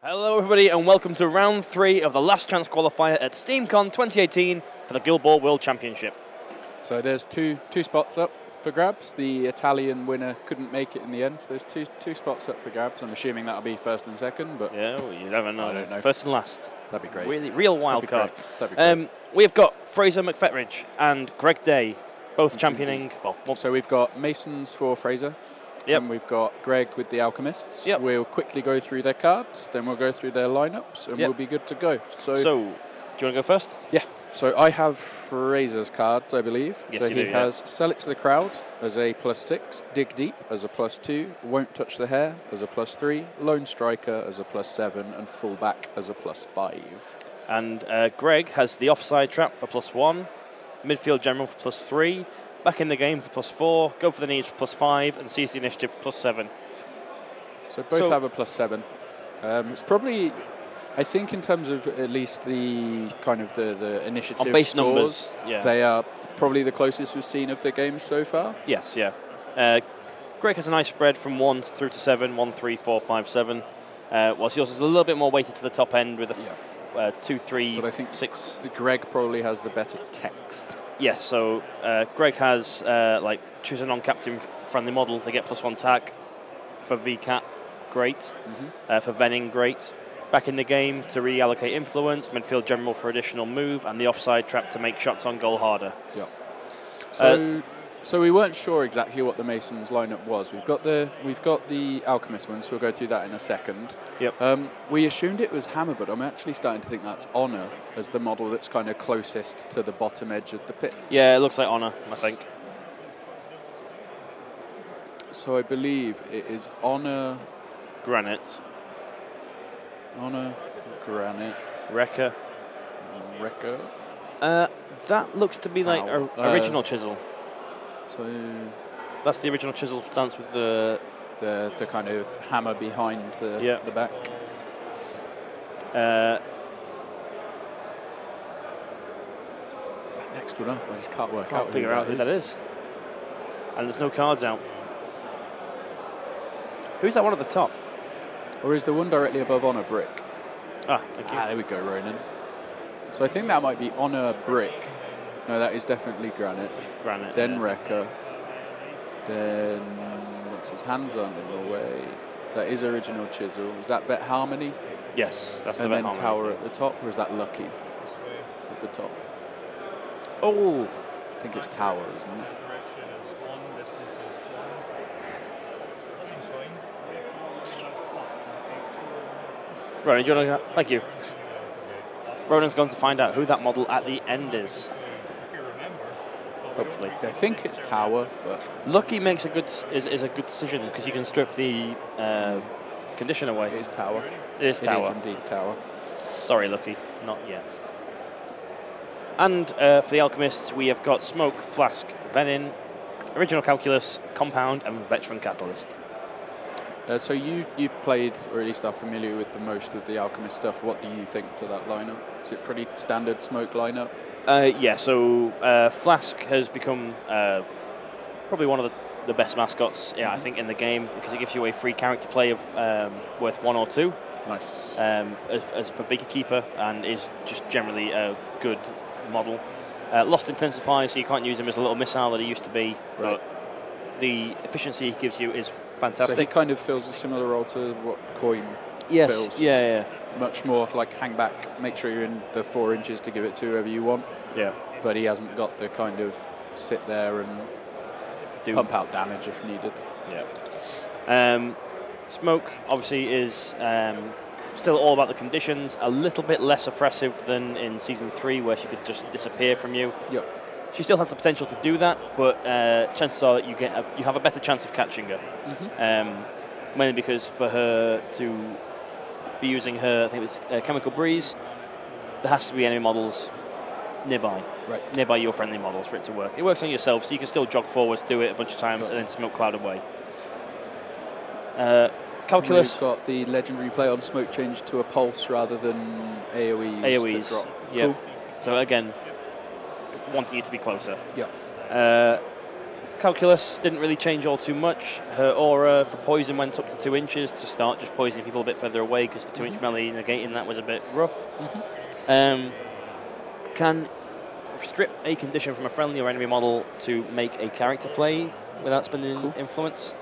Hello everybody and welcome to round 3 of the last chance qualifier at SteamCon 2018 for the Guild Ball World Championship. So there's two spots up for grabs. The Italian winner couldn't make it in the end, so there's two spots up for grabs. I'm assuming that'll be first and second, but yeah, well, you never know. I don't know. First and last. That'd be great. Really, real wild card. That'd be great. We have got Fraser McFetridge and Greg Day, both championing. Well, so we've got Masons for Fraser. Yep. And we've got Greg with the Alchemists. Yep. We'll quickly go through their cards, then we'll go through their lineups, and Yep. we'll be good to go. So, do you want to go first? Yeah. So I have Fraser's cards, I believe. Yes, so you he do, has Sell It to the Crowd as a +6, Dig Deep as a +2, Won't Touch the Hair as a +3, Lone Striker as a +7, and Fullback as a +5. And Greg has the Offside Trap for +1, Midfield General for +3, Back in the Game for +4, Go for the Knees for +5, and Seize the Initiative for +7. So both have a +7. It's probably, I think, in terms of at least the kind of the initiative On base scores, numbers, yeah. they are probably the closest we've seen of the games so far. Yes, yeah. Greg has a nice spread from 1 through to 7, 1, 3, 4, 5, 7. Whilst yours is a little bit more weighted to the top end with a 2, 3, but I think 6. Greg probably has the better text. Yes, so Greg has like choose a non-captain friendly model to get +1 tack. For VCAT, great. For Venning, great. Back in the Game to reallocate influence, Midfield General for additional move, and the Offside Trap to make shots on goal harder. Yeah. So we weren't sure exactly what the Masons lineup was. We've got the Alchemist one, so we'll go through that in a second. Yep. We assumed it was Hammer, but I'm actually starting to think that's Honor as the model that's kind of closest to the bottom edge of the pitch. Yeah, it looks like Honor, I think. So I believe it is Honor, Granite, Granite, Wrecker. That looks to be like original chisel. So that's the original chisel stance with the kind of hammer behind the back. Is that next one up? I just can't work out. Can't figure out who that is. And there's no cards out. Who's that one at the top? Or is the one directly above Honor Brick? Ah, thank you. Ah, there we go, Ronan. So I think that might be Honor Brick. No, that is definitely Granite. Granite. Then yeah. Wrecker. Then what's his hands on in the way? That is original chisel. Is that Vet Harmony? Yes, that's the and Vet then Harmony. Tower at the top, or is that Lucky at the top? Oh, I think it's Tower, isn't it? Ronan, do you want to? Thank you. Ronan's going to find out who that model at the end is. Hopefully. I think it's Tower, but Lucky makes a good is a good decision because you can strip the condition away. it is Tower. It is Tower. It is indeed Tower. Sorry, Lucky, not yet. And for the Alchemists, we have got Smoke, Flask, Venin, Original Calculus, Compound, and Veteran Catalyst. So you played, or at least are familiar with the most of the Alchemist stuff. What do you think to that lineup? Is it pretty standard Smoke lineup? Yeah, so Flask has become probably one of the best mascots, I think, in the game because it gives you a free character play of worth 1 or 2. Nice. As for Beaker-Keeper, and is just generally a good model. Lost Intensify, so you can't use him as a little missile that he used to be, right. but the efficiency he gives you is fantastic. So he kind of fills a similar role to what Coin fills. Yeah. Much more like hang back, make sure you're in the 4 inches to give it to whoever you want. Yeah. But he hasn't got the kind of sit there and pump out damage if needed. Yeah. Smoke obviously is still all about the conditions, a little bit less oppressive than in Season 3 where she could just disappear from you. Yep. She still has the potential to do that, but chances are that you have a better chance of catching her. Mainly because for her to be using her, I think it was Chemical Breeze, there has to be enemy models nearby. Right. Nearby your friendly models for it to work. It works on yourself, so you can still jog forwards, do it a bunch of times, and then Smoke Cloud away. Calculus. We've got the legendary play on Smoke changed to a pulse rather than AoEs. AoEs, yeah. Cool. So again, wanting you to be closer. Yeah. Calculus didn't really change all too much. Her aura for poison went up to 2 inches to start just poisoning people a bit further away because the 2-inch melee negating that was a bit rough. Can strip a condition from a friendly or enemy model to make a character play without spending influence,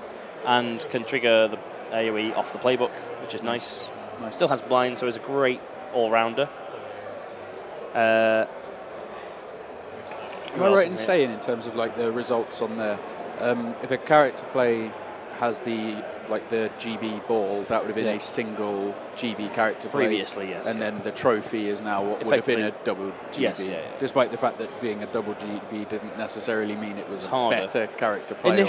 and can trigger the AoE off the playbook, which is nice. Still has blind, so it's a great all-rounder. Am I right in saying, in terms of like the results on there, if a character play has the GB ball, that would have been a single GB character play. Previously, yes. And then the trophy is now what would have been a double GB. Yes, despite the fact that being a double GB didn't necessarily mean it was a harder. better character play.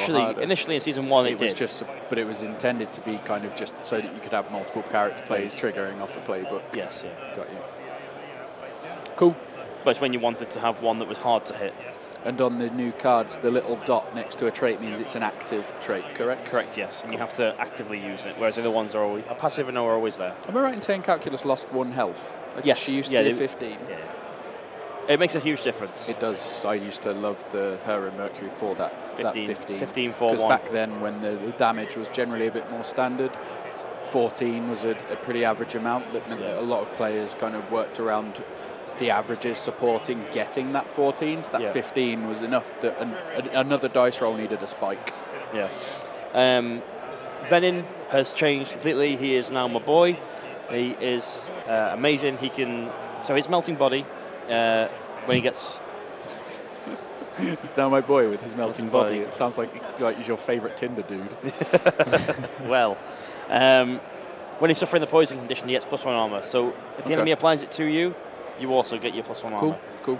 Initially in season 1 it was did. just, but it was intended to be kind of just so that you could have multiple character plays triggering off the playbook. Yes, yeah. Got you. Cool. But it's when you wanted to have one that was hard to hit. And on the new cards, the little dot next to a trait means it's an active trait, correct? Correct, yes. And you have to actively use it, whereas the other ones are always passive and are always there. Am I right in saying Calculus lost 1 health? Yes. She used to be 15. Yeah. It makes a huge difference. It does. I used to love her and Mercury for that 15. 15 for 1. Because back then, when the damage was generally a bit more standard, 14 was a pretty average amount. That meant that a lot of players kind of worked around the averages supporting getting that 14, so that 15 was enough that another dice roll needed a spike. Yeah. Venin has changed completely. He is now my boy. He is amazing. He can... So his melting body, when he gets... He's now my boy with his melting body. It sounds like he's your favourite Tinder dude. Well, when he's suffering the poison condition, he gets +1 armor. So if the enemy applies it to you, you also get your +1 armor. Cool.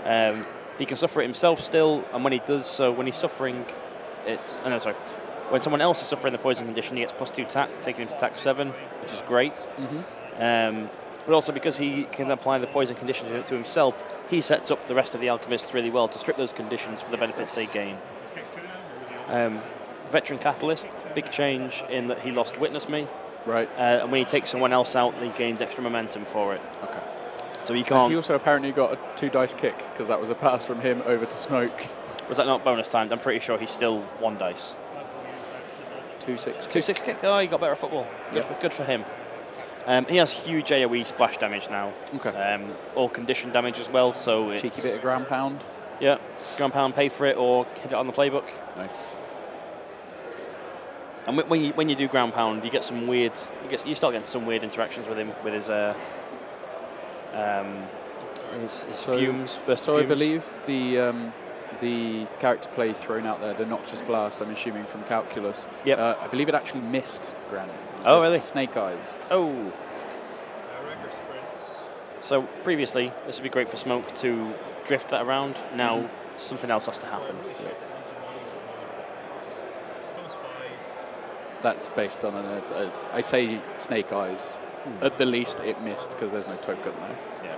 He can suffer it himself still, and when he does so, when he's suffering, it's... Oh no, sorry. When someone else is suffering the poison condition, he gets +2 tack, taking him to tack 7, which is great. But also because he can apply the poison condition to himself, he sets up the rest of the alchemists really well to strip those conditions for the benefits they gain. Veteran Catalyst, big change in that he lost Witness Me. Right. And when he takes someone else out, he gains extra momentum for it. Okay. So he can't... And he also apparently got a 2-dice kick, because that was a pass from him over to Smoke. Was that not bonus timed? I'm pretty sure he's still 1 dice. 2-6 2-6 kick? Oh, he got better at football. Good for him. He has huge AoE splash damage now. Okay. All condition damage as well, so it's... Cheeky bit of ground pound. Yeah. Ground pound, pay for it, or hit it on the playbook. Nice. And when you do ground pound, you get some weird... You start getting some weird interactions with him, with his fumes, burst so fumes. I believe the character play thrown out there, the Noxious Blast, I'm assuming from Calculus. Yep. I believe it actually missed Granite. Oh, really? Snake Eyes. Oh. So previously, this would be great for Smoke to drift that around. Now something else has to happen. Yep. That's based on I say Snake Eyes. At the least, it missed because there's no token there. Yeah.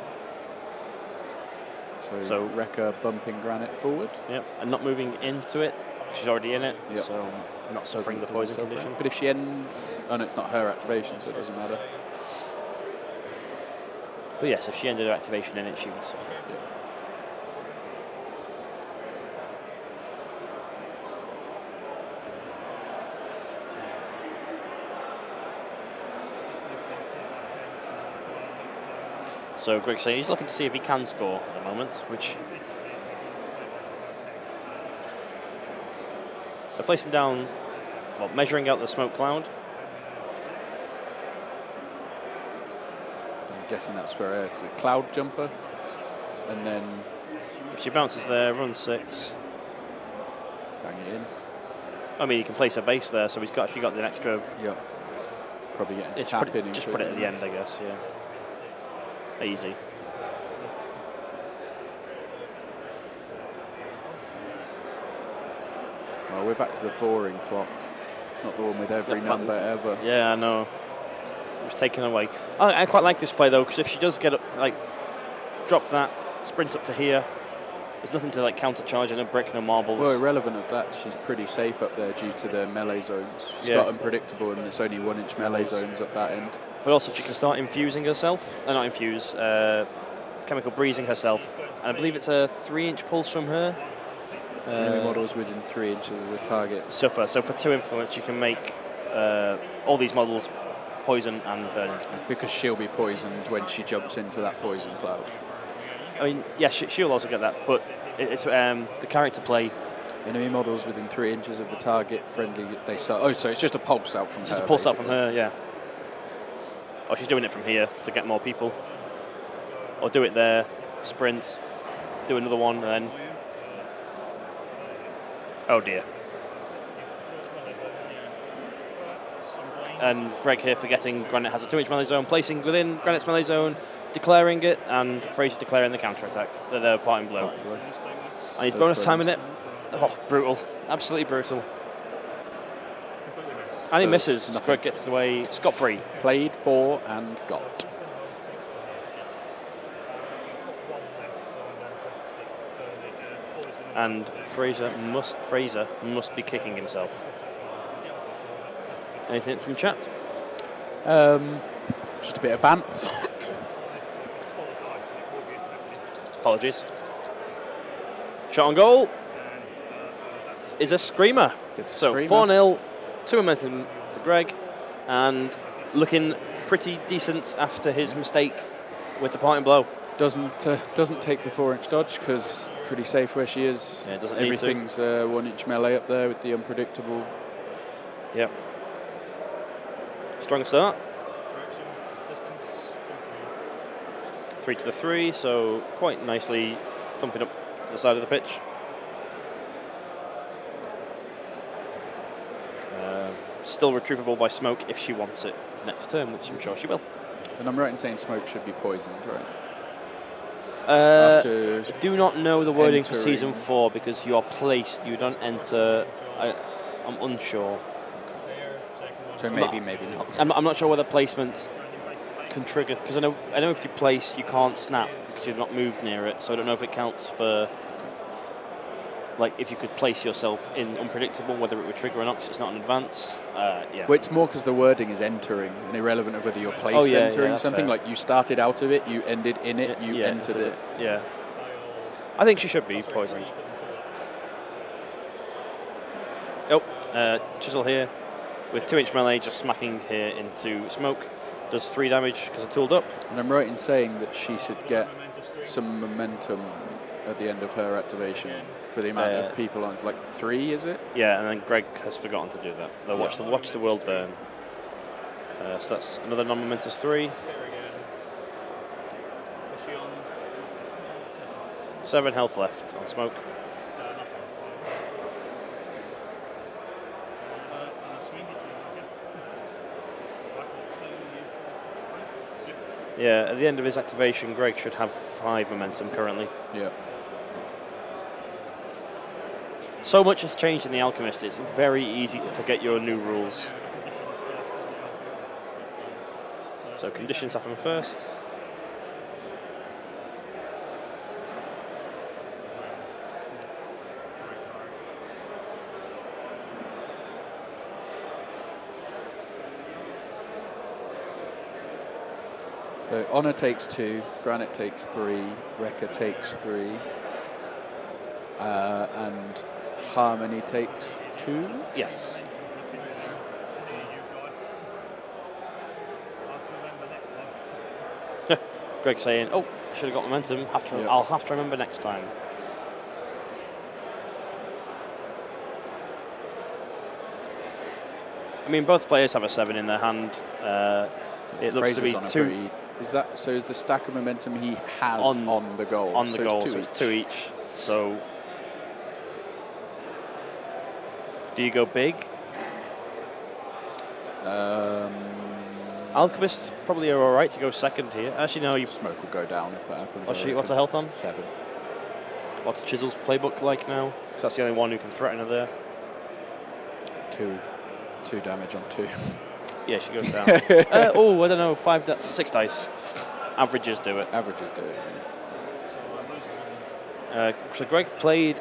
So Rekka bumping Granite forward. Yep, and not moving into it. She's already in it, yep. So not suffering the poison condition. But if she ends... Oh, no, it's not her activation, so it doesn't matter. But yes, if she ended her activation in it, she would suffer. Yeah. So Greg says he's looking to see if he can score at the moment, which... So placing down, well, measuring out the smoke cloud. I'm guessing that's for a cloud jumper. And then... If she bounces there, runs 6. Bang it in. I mean, you can place a base there, so he's actually got the extra... Yep. Probably getting to tap in. Just put it at the end, I guess, yeah. Easy. Well, we're back to the boring clock, not the one with every number ever. Yeah, I know. It was taken away. I quite like this play though, because if she does get drop that, sprint up to here, there's nothing to countercharge, no brick, no marbles. Well, irrelevant of that, she's pretty safe up there due to the melee zones. She's got unpredictable, and it's only 1-inch melee zones at that end. But also she can start infusing herself, not infuse, chemical breezing herself, and I believe it's a 3-inch pulse from her. Enemy models within 3 inches of the target. So for 2 influence, you can make all these models poison and burning. Because she'll be poisoned when she jumps into that poison cloud. I mean, yeah, she'll also get that, but it's the character play. Enemy models within 3 inches of the target, friendly, they start. Oh, so it's just a pulse out from her. Just a pulse basically. out from her, yeah. Or she's doing it from here to get more people. Or do it there, sprint, do another one, and then. Oh dear. And Greg here forgetting Granite has a 2-inch melee zone, placing within Granite's melee zone, declaring it, and Fraser declaring the counter attack, the parting blow. And he's bonus timing it. Oh, brutal. Absolutely brutal. And he misses. Greg gets away scot-free. Played, bore, and got. And Fraser must be kicking himself. Anything from chat? Just a bit of bant. Apologies. Shot on goal is a screamer. So 4-0, 2 momentum to Greg, and looking pretty decent after his mistake with the parting blow. Doesn't take the 4-inch dodge because pretty safe where she is. Yeah, doesn't Everything's 1-inch melee up there with the unpredictable. Yep. Strong start. 3 to the 3, so quite nicely thumping up to the side of the pitch. Still retrievable by Smoke if she wants it next turn, which I'm sure she will. And I'm right in saying Smoke should be poisoned, right? I do not know the wording for Season 4 because you are placed, you don't enter. I'm unsure. So maybe not. I'm not sure whether placement can trigger, because I know if you place, you can't snap because you've not moved near it, so I don't know if it counts for, like, if you could place yourself in unpredictable, whether it would trigger or not, because it's not an advance. Yeah. Well, it's more because the wording is entering, and irrelevant of whether you're placed entering something. Fair. Like you started out of it, you ended in it, you entered it. Yeah. I think she should be poisoned. Oh, Chisel here with 2-inch melee, just smacking here into Smoke. Does 3 damage because I tooled up. And I'm right in saying that she should get some momentum at the end of her activation for the amount of people on, like 3, is it? Yeah, and then Greg has forgotten to do that. They'll watch the world burn. So that's another non-momentous 3. 7 health left on Smoke. Yeah, at the end of his activation, Greg should have 5 momentum currently. Yeah. So much has changed in The Alchemist, it's very easy to forget your new rules. So conditions happen first. So Honor takes 2, Granite takes 3, Rekka takes 3, and Harmony takes 2? Yes. Greg saying, oh, should have got momentum, I'll have to remember next time. I mean, both players have a 7 in their hand. It looks to be 2. Is the stack of momentum he has on the goal? On the goal, so it's 2 each. So, do you go big? Alchemists probably are all right to go second here. Actually, no. Smoke will go down if that happens. What's the health on? 7. What's Chisel's playbook like now? Because that's the only one who can threaten her there. 2 damage on 2. Yeah, she goes down. Oh, I don't know. 6 dice. Averages do it. Averages do it. So Greg played.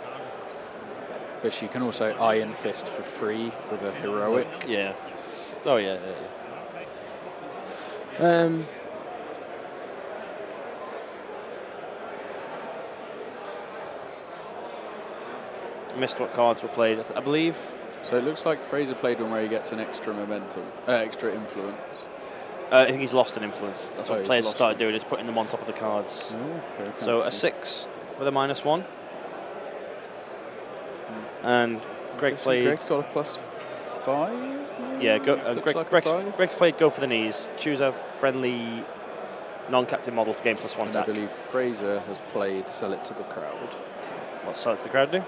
But she can also Iron Fist for free with a heroic. Yeah. Oh yeah. missed what cards were played, I believe. So it looks like Fraser played one where he gets an extra momentum, extra influence. I think he's lost an influence. That's what players started it. doing, is putting them on top of the cards. Ooh, so a 6 with a -1. And Greg played... Greg's got a +5? Yeah, like Greg's played go for the knees. Choose a friendly non-captain model to gain +1 and attack. I believe Fraser has played sell it to the crowd. What's sell it to the crowd do?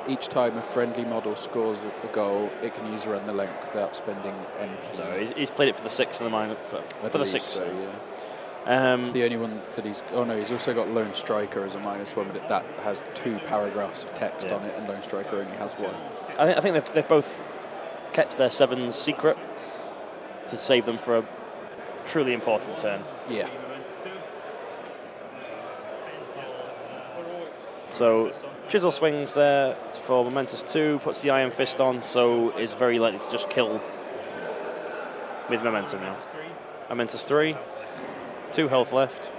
Each time a friendly model scores a goal, it can use run the length without spending MP. So he's played it for the 6 and the minus for the 6. So, yeah. It's the only one that he's... Oh, no, he's also got Lone Striker as a -1, but that has 2 paragraphs of text on it, and Lone Striker only has 1. I think they've both kept their 7s secret to save them for a truly important turn. Yeah. So Chisel swings there for Momentous 2, puts the Iron Fist on, so is very likely to just kill with Momentum now. Momentous 3, 2 health left.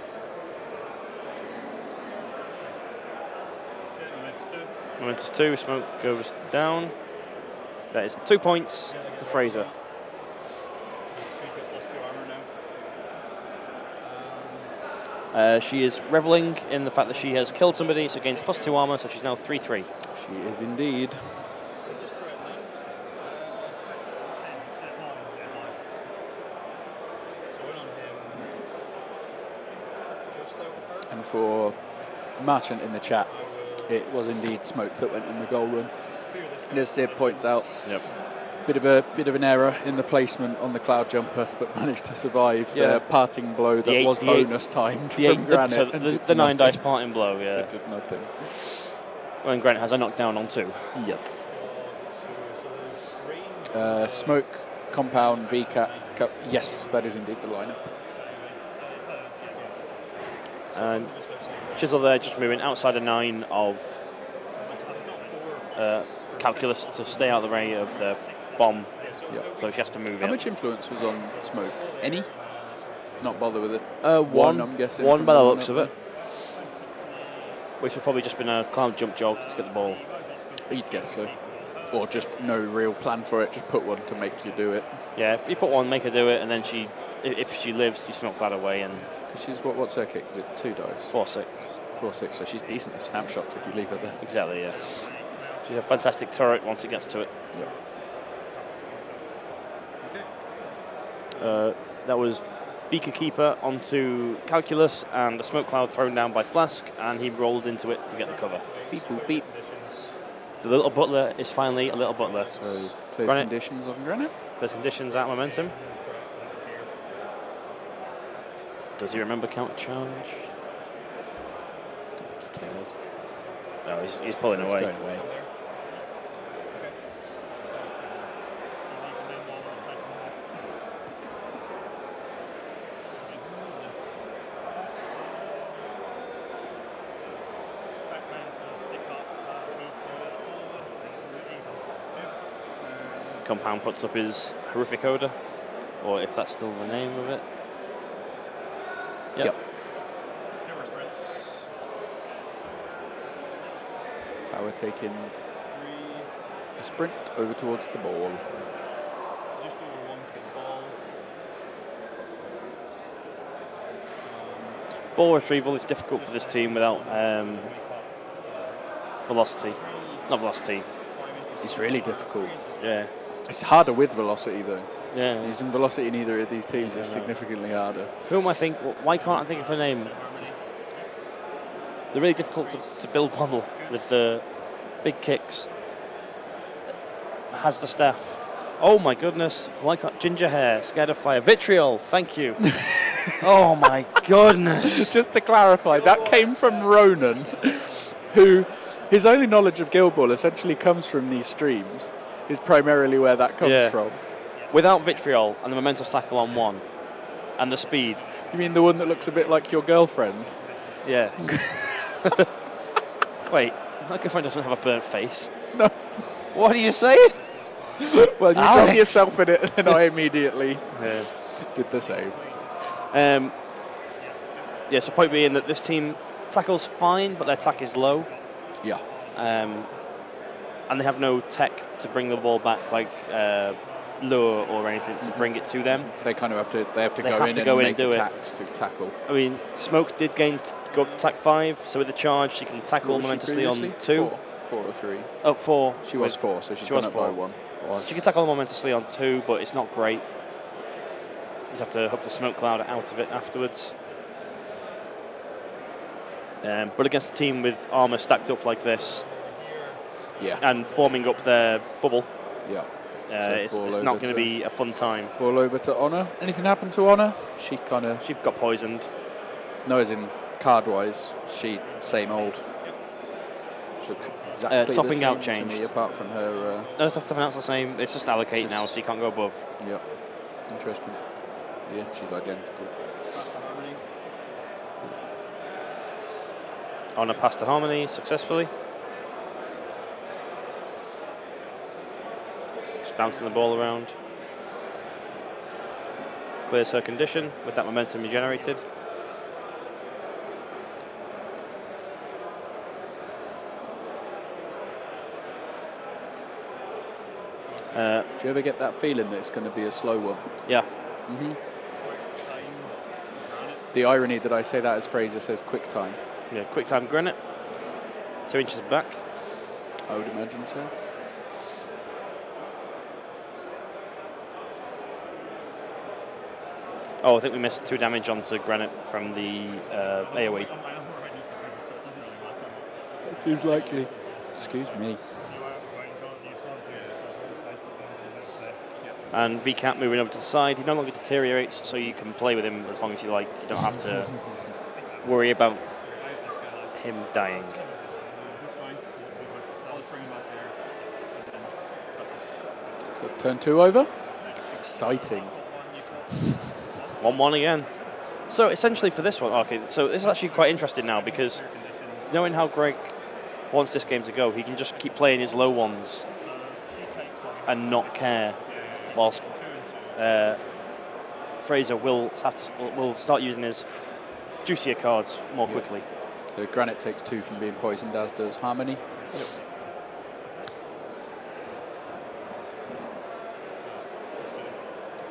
Momentous 2, smoke goes down. That is 2 points to Fraser. She is reveling in the fact that she has killed somebody, so gains +2 armor, so she's now 3-3. She is indeed. And for Marchant in the chat, it was indeed Smoke that went in the goal run. And as Sid points out, bit of an error in the placement on the Cloud Jumper, but managed to survive the parting blow that was bonus timed from Granite. The 9 dice parting blow, It did nothing. When Granite has a knockdown on 2. Yes. Smoke, Compound, VCAT. Yes, that is indeed the lineup. And Chisel there just moving outside a 9 of Calculus to stay out of the way of the bomb. So she has to move. How much influence was on Smoke? Any? Not bother with it. One, I'm guessing. One by the looks of it. Which would probably just been a cloud jump jog to get the ball. You'd guess so. Or just no real plan for it, just put one to make you do it. Yeah, if you put one, make her do it, and then if she lives, you smoke that away. And because she's what's her kick? Is it 2 dice? 4-6. 4-6. So she's decent at snapshots if you leave her there. Exactly. Yeah. She's a fantastic turret once it gets to it. Yeah. That was Beaker Keeper onto Calculus and a smoke cloud thrown down by Flask, and he rolled into it to get the cover. Beep boop beep. The little butler is finally a little butler. So clears conditions on Granite. Clears conditions at Momentum. Does he remember counter charge? He cares. No, he's pulling away. Going away. Compound puts up his horrific odor, or if that's still the name of it. Yep. Tower taking a sprint over towards the ball. Ball retrieval is difficult for this team without velocity. Not velocity. It's really difficult. Yeah. It's harder with velocity though. Yeah. Using velocity in either of these teams is significantly harder. Who am I think? Why can't I think of her name? They're really difficult to build model with the big kicks. Has the staff. Oh my goodness. Why can't ginger hair, scared of fire, vitriol, thank you. Oh my goodness. Just to clarify, that came from Ronan, who his only knowledge of Guild Ball essentially comes from these streams, is primarily where that comes from. Without vitriol and the momentous tackle on 1 and the speed. You mean the one that looks a bit like your girlfriend? Yeah. Wait, my girlfriend doesn't have a burnt face. No. What are you saying? Well, you dropped yourself in it, and I immediately did the same. Yeah, so point being that this team tackles fine, but their attack is low. Yeah. and they have no tech to bring the ball back, like lure or anything to bring it to them. They kind of have to. They have to go in and make attacks to tackle. I mean, Smoke did go up to attack 5, so with the charge she can tackle momentously on 2. 4 or 3. Oh, 4. She was 4, so she's gone up by 1. She can tackle momentously on 2, but it's not great. You just have to hook the smoke cloud out of it afterwards. But against a team with armor stacked up like this, and forming up their bubble, it's not going to be a fun time. Ball over to Honor. Anything happened to Honor? She got poisoned. No, as in card-wise, same old. She looks exactly topping the same out to changed. me, apart from her. No, topping out's the same. It's just allocate now, so you can't go above. Yep. Interesting. Yeah, she's identical. Honor passed to Harmony successfully. Just bouncing the ball around. Clears her condition with that momentum generated. Do you ever get that feeling that it's going to be a slow one? Yeah. Mm-hmm. The irony that I say that as Fraser says quick time. Yeah, quick time granite. 2 inches back. I would imagine so. Oh, I think we missed 2 damage onto granite from the AoE. That seems likely. Excuse me. And VCAT moving over to the side. He no longer deteriorates, so you can play with him as long as you like. You don't have to worry about him dying. So turn 2 over. Exciting. 1-1 again. So essentially for this one, okay, so this is actually quite interesting now because knowing how Greg wants this game to go, he can just keep playing his low ones and not care, whilst Fraser will start using his juicier cards more quickly. So Granite takes 2 from being poisoned, as does Harmony. Yep.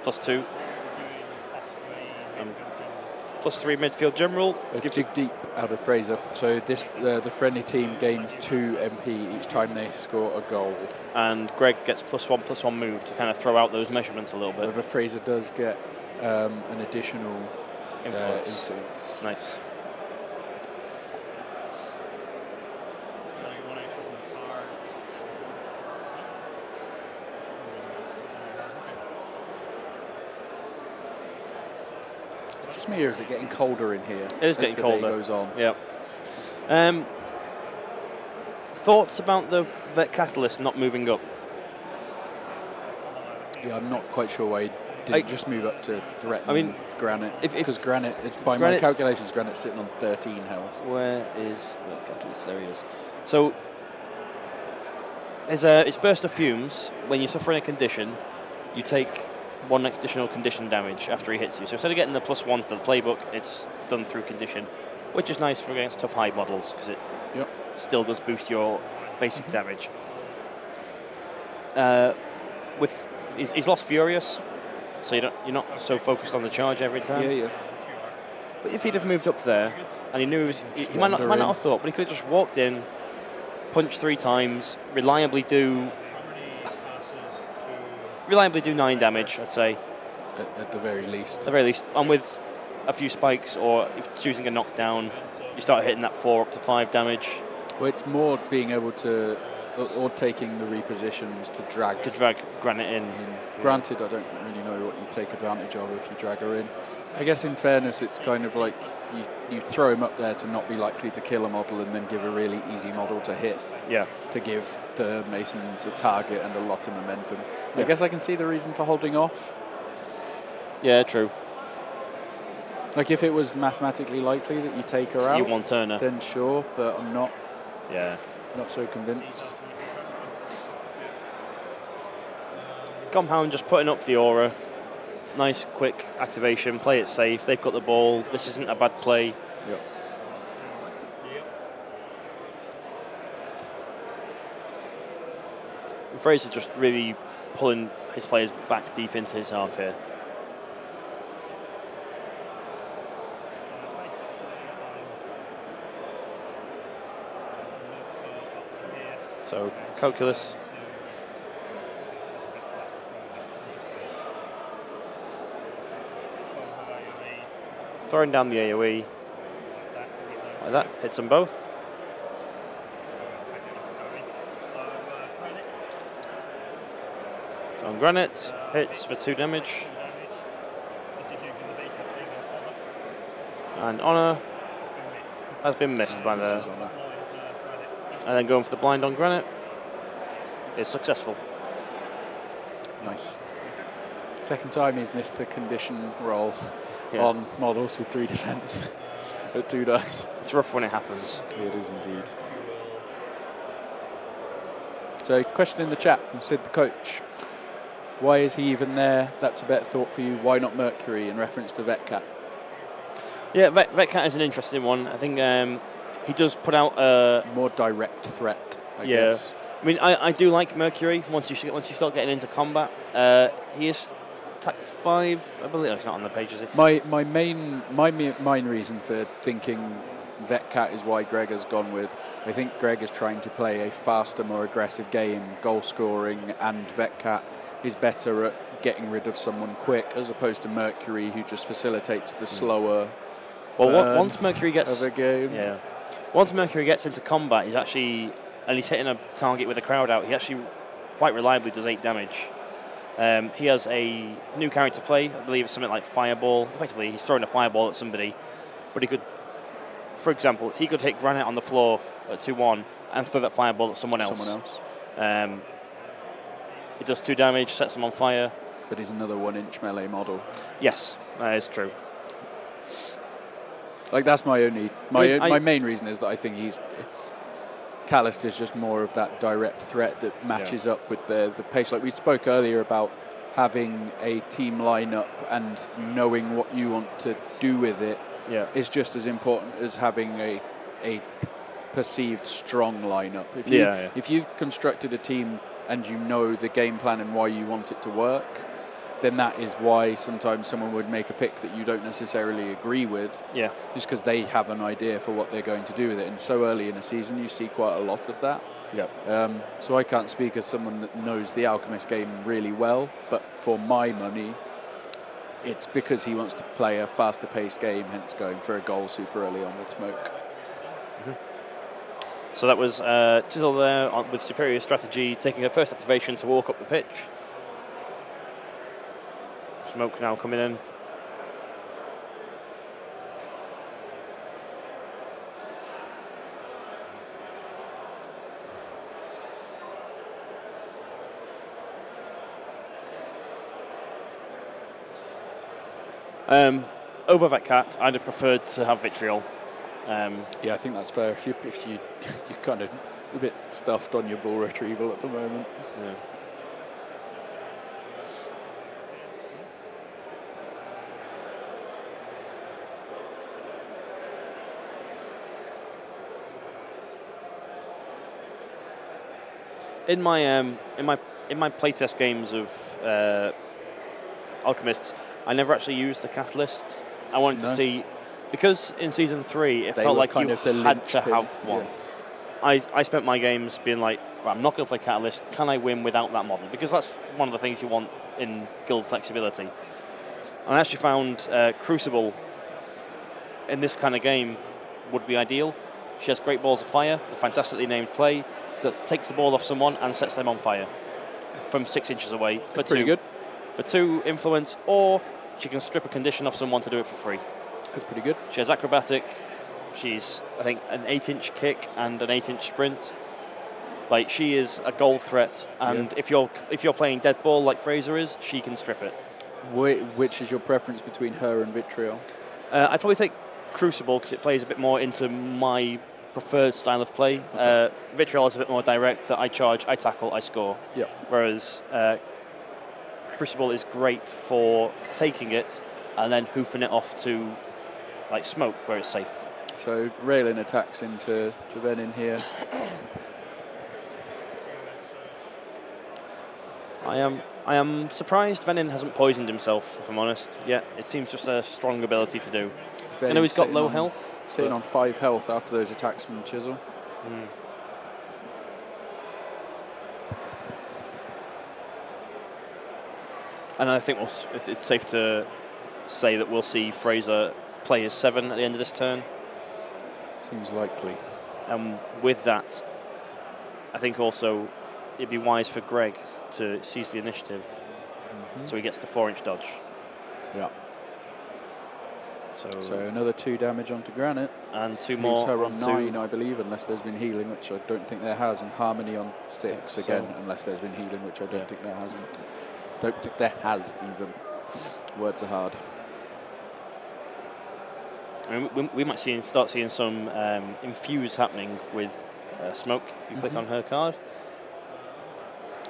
+2. +3 midfield general. Dig deep out of Fraser. So this the friendly team gains 2 MP each time they score a goal. And Greg gets +1/+1 move to kind of throw out those measurements a little bit. However, Fraser does get an additional influence. Nice. Just me, or is it getting colder in here? It is getting colder. As the day goes on. Yep. Thoughts about the Vet Catalyst not moving up? Yeah, I'm not quite sure why he didn't just move up to threaten Granite. Because Granite, by my calculations, Granite's sitting on 13 health. Where is Vet Catalyst? There he is. So, it's burst of fumes. When you're suffering a condition, you take 1 additional condition damage after he hits you. So instead of getting the +1 to the playbook, it's done through condition, which is nice for against tough high models because it still does boost your basic damage. He's lost Furious, so you're not so focused on the charge every time. Yeah. But if he'd have moved up there, and he knew he might not have thought, but he could have just walked in, punched 3 times, reliably do 9 damage, I'd say. At the very least. At the very least. And with a few spikes, or if choosing a knockdown, you start hitting that 4 up to 5 damage. Well, it's more being able to, or taking the repositions to drag Granite in. Granted, I don't really know what you take advantage of if you drag her in. I guess in fairness, it's kind of like you throw him up there to not be likely to kill a model and then give a really easy model to hit. Yeah. To give the Masons a target and a lot of momentum. I guess I can see the reason for holding off. Yeah, true. Like if it was mathematically likely that you take her out, you want Turner, then sure, but I'm not. Yeah. Not so convinced. Compound just putting up the aura. Nice, quick activation. Play it safe. They've got the ball. This isn't a bad play. Yep. Fraser just really pulling his players back deep into his half here. So, calculus. Throwing down the AoE. Like that, hits them both. So on Granite, hits for 2 damage. And Honor has been missed by the... And then going for the blind on Granite is successful. Nice. Second time he's missed a condition roll on models with 3 defense at 2 dice. It's rough when it happens. It is indeed. So, question in the chat from Sid the coach. Why is he even there? That's a better thought for you. Why not Mercury in reference to Vetcat? Yeah, Vetcat is an interesting one. I think he does put out a more direct threat, I guess. I mean, I do like Mercury once you start getting into combat. He is attack 5, I believe. It's not on the page, is it? My main reason for thinking Vetcat is why Greg has gone with. I think Greg is trying to play a faster, more aggressive game, goal scoring, and Vetcat is better at getting rid of someone quick as opposed to Mercury, who just facilitates the slower. Well, once Mercury gets of a game, once Mercury gets into combat, he's hitting a target with a crowd out. He actually quite reliably does 8 damage. He has a new character play. I believe it's something like Fireball. Effectively, he's throwing a fireball at somebody, but he could, for example, he could hit Granite on the floor at 2-1 and throw that fireball at someone else. It does 2 damage, sets them on fire. But he's another 1-inch melee model. Yes, that is true. Like, that's my main reason is that I think Calist is just more of that direct threat that matches up with the pace. Like we spoke earlier about having a team lineup and knowing what you want to do with it is just as important as having a perceived strong lineup. If you've constructed a team and you know the game plan and why you want it to work, then that is why sometimes someone would make a pick that you don't necessarily agree with. Yeah. Just because they have an idea for what they're going to do with it. And so early in a season, you see quite a lot of that. Yeah. So I can't speak as someone that knows the Alchemist game really well, but for my money, it's because he wants to play a faster paced game, hence going for a goal super early on with Smoke. So that was Chisel there with superior strategy, taking her first activation to walk up the pitch. Smoke now coming in. Over Vetcat, I'd have preferred to have Vitriol. Yeah, I think that's fair. If you're kind of a bit stuffed on your ball retrieval at the moment. Yeah. In my playtest games of Alchemists, I never actually used the catalysts. I wanted to see, because in season 3 it felt like you had to have one. Yeah. I spent my games being like, right, I'm not going to play catalyst. Can I win without that model? Because that's one of the things you want in guild flexibility. And I actually found Crucible in this kind of game would be ideal. She has great balls of fire, a fantastically named play that takes the ball off someone and sets them on fire from 6 inches away. That's pretty good. For 2 influence, or she can strip a condition off someone to do it for free. That's pretty good. She has acrobatic. She's, I think, an 8-inch kick and an 8-inch sprint. Like, she is a goal threat, and if you're playing dead ball like Fraser is, she can strip it. Which is your preference between her and Vitriol? I'd probably take Crucible because it plays a bit more into my preferred style of play. Okay. Vitriol is a bit more direct, that I charge, I tackle, I score. Yep. Whereas Crucible is great for taking it and then hoofing it off to like Smoke where it's safe. So railing attacks into Venin here. I am surprised Venin hasn't poisoned himself, if I'm honest, yet. It seems just a strong ability to do. I know he's got low health. Sitting on 5 health after those attacks from Chisel. And I think it's safe to say that we'll see Fraser play his 7 at the end of this turn. Seems likely. And with that, I think also it'd be wise for Greg to seize the initiative so he gets the 4-inch dodge. Yeah. So another 2 damage onto Granite. And 2 Leaves more her on onto 9, I believe, unless there's been healing, which I don't think there has. And Harmony on 6 again, unless there's been healing, which I don't think there hasn't. Don't think there has even. Words are hard. I mean, we might start seeing some infuse happening with Smoke if you click on her card.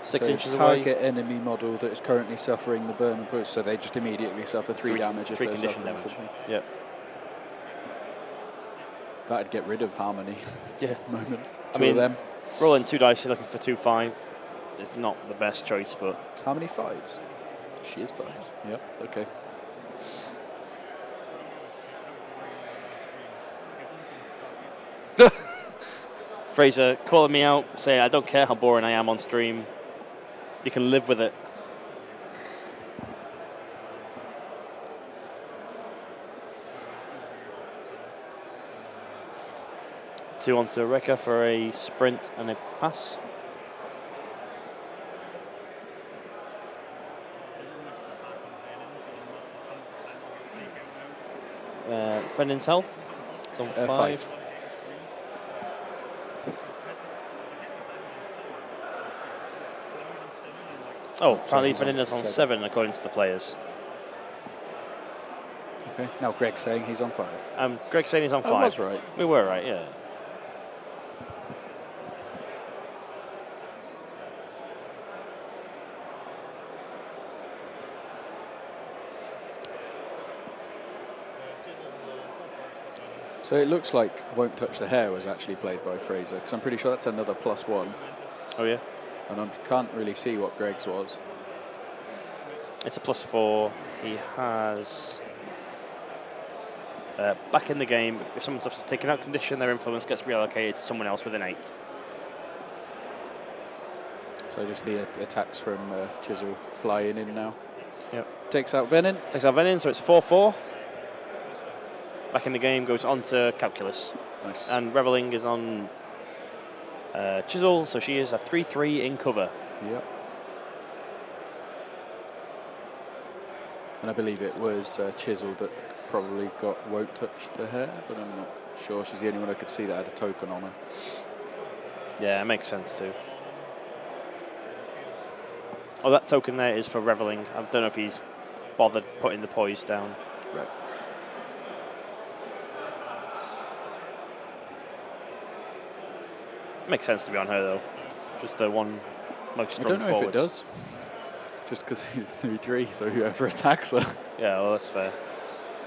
6 inches away. Target enemy model that is currently suffering the burn and push, so they just immediately suffer 3 damage if they're suffering damage. Yep. That'd get rid of Harmony. Yeah. At the moment. I mean, of them. Rolling 2 dice, looking for 2-5. It's not the best choice, but It's how many 5s? She is 5s. Yep. Okay. Fraser calling me out, saying I don't care how boring I am on stream. You can live with it. Two onto Rekka for a sprint and a pass. Venin's health. It's on 5. Oh, apparently Venin's on 7 according to the players. Okay, now Greg's saying he's on 5. Greg's saying he's on 5. I was right. We were right, yeah. So it looks like Won't Touch the Hair was actually played by Fraser, because I'm pretty sure that's another +1. Oh, yeah? And I can't really see what Greg's was. It's a +4. He has... back in the game, if someone's obviously taken out condition, their influence gets reallocated to someone else with an 8. So just the attacks from Chisel flying in now. Yep. Takes out Venin. Takes out Venin, so it's 4-4. Back in the game, goes on to Calculus. Nice. And Reveling is on Chisel, so she is a 3-3 in cover. Yep. And I believe it was Chisel that probably Won't Touch the Hair, but I'm not sure. She's the only one I could see that had a token on her. Yeah, it makes sense too. Oh, that token there is for Reveling. I don't know if he's bothered putting the poise down. Right. Makes sense to be on her though. Just the one most strong I don't know forwards. if it does. Just because he's 3-3, so whoever attacks her. Yeah, well, that's fair.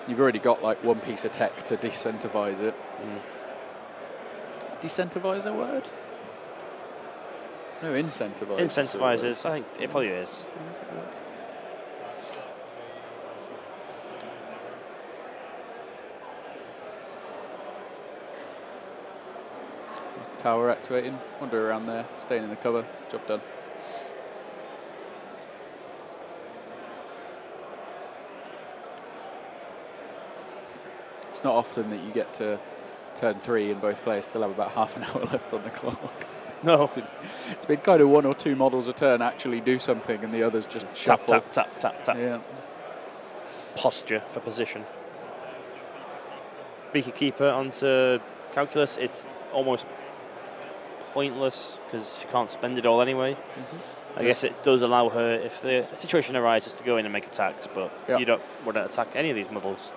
You've already got like one piece of tech to decentivize it. Is decentivize a word? No, incentivize. Incentivizes, I think it probably is. Tower activating, wander around there, staying in the cover, job done. It's not often that you get to turn 3 and both players still have about half an hour left on the clock. No. It's been kind of 1 or 2 models a turn actually do something and the others just shuffle. Tap, tap, tap, tap, tap. Yeah. Posture for position. Beaker Keeper onto Calculus. It's almost pointless because she can't spend it all anyway. I guess it does allow her, if the situation arises, to go in and make attacks, but you don't want to attack any of these models.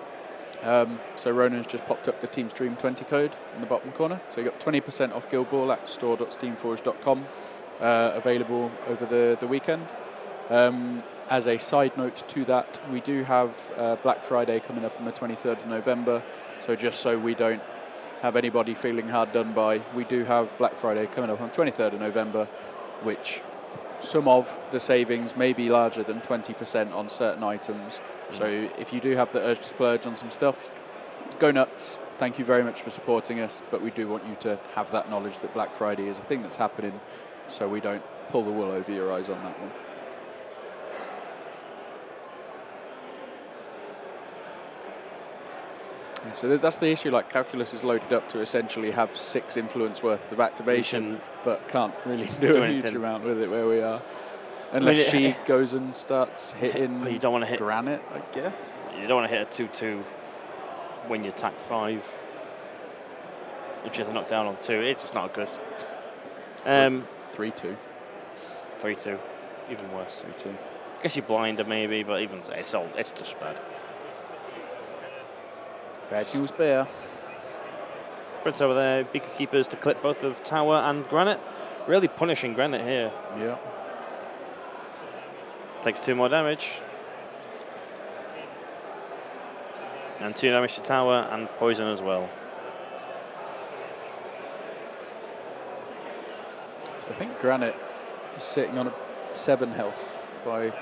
So Ronan's just popped up the Team Stream 20 code in the bottom corner. So you got 20% off Guild Ball at store.steamforged.com, available over the weekend. As a side note to that, we do have Black Friday coming up on the 23rd of November. So just so we don't have anybody feeling hard done by, we do have Black Friday coming up on 23rd of November, which some of the savings may be larger than 20% on certain items. So if you do have the urge to splurge on some stuff, go nuts. Thank you very much for supporting us, but we do want you to have that knowledge that Black Friday is a thing that's happening, so we don't pull the wool over your eyes on that one. Yeah, so that's the issue, like Calculus is loaded up to essentially have 6 influence worth of activation, but can't really do a huge amount with it where we are. Unless she goes and starts hitting but you don't want to hit Granite, I guess. You don't want to hit a 2-2 when you attack 5. Which is a knockdown on 2. It's just not good. 3-2. 3-2. Even worse. 3-2. I guess you blind her maybe, but even it's just bad. Bad news bear. Sprint over there, Beaker Keepers to clip both of Tower and Granite. Really punishing Granite here. Yeah. Takes 2 more damage. And 2 damage to Tower and poison as well. So I think Granite is sitting on a 7 health by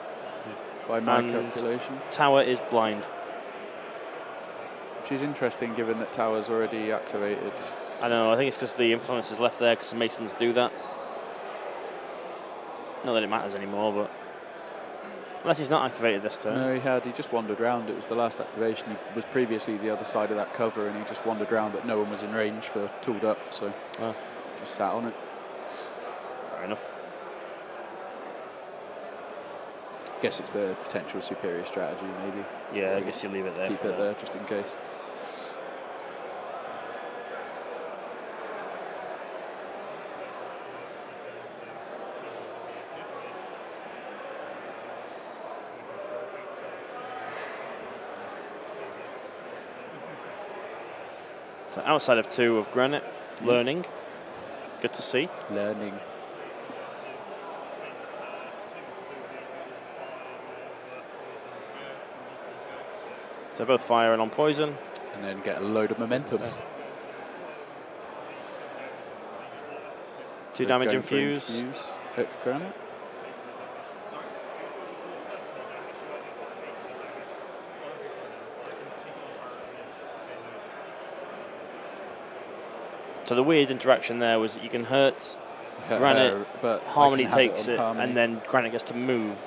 my calculation. Tower is blind. Which is interesting given that Tower's already activated. I don't know, I think it's because the influence is left there because the Masons do that. Not that it matters anymore, but unless he's not activated this turn. No, he had. He just wandered round. It was the last activation. He was previously the other side of that cover, and he just wandered round, but no one was in range for tooled up, so just sat on it. Fair enough. Guess it's the potential superior strategy, maybe. Yeah, I guess you leave it there. Keep it there just in case. So outside of 2 of Granite, learning. Good to see. Learning. So both fire and on poison. And then get a load of momentum. 2 damage infuse. At Granite. So the weird interaction there was that you can hurt Granite, but Harmony takes it, Harmony. and then Granite gets to move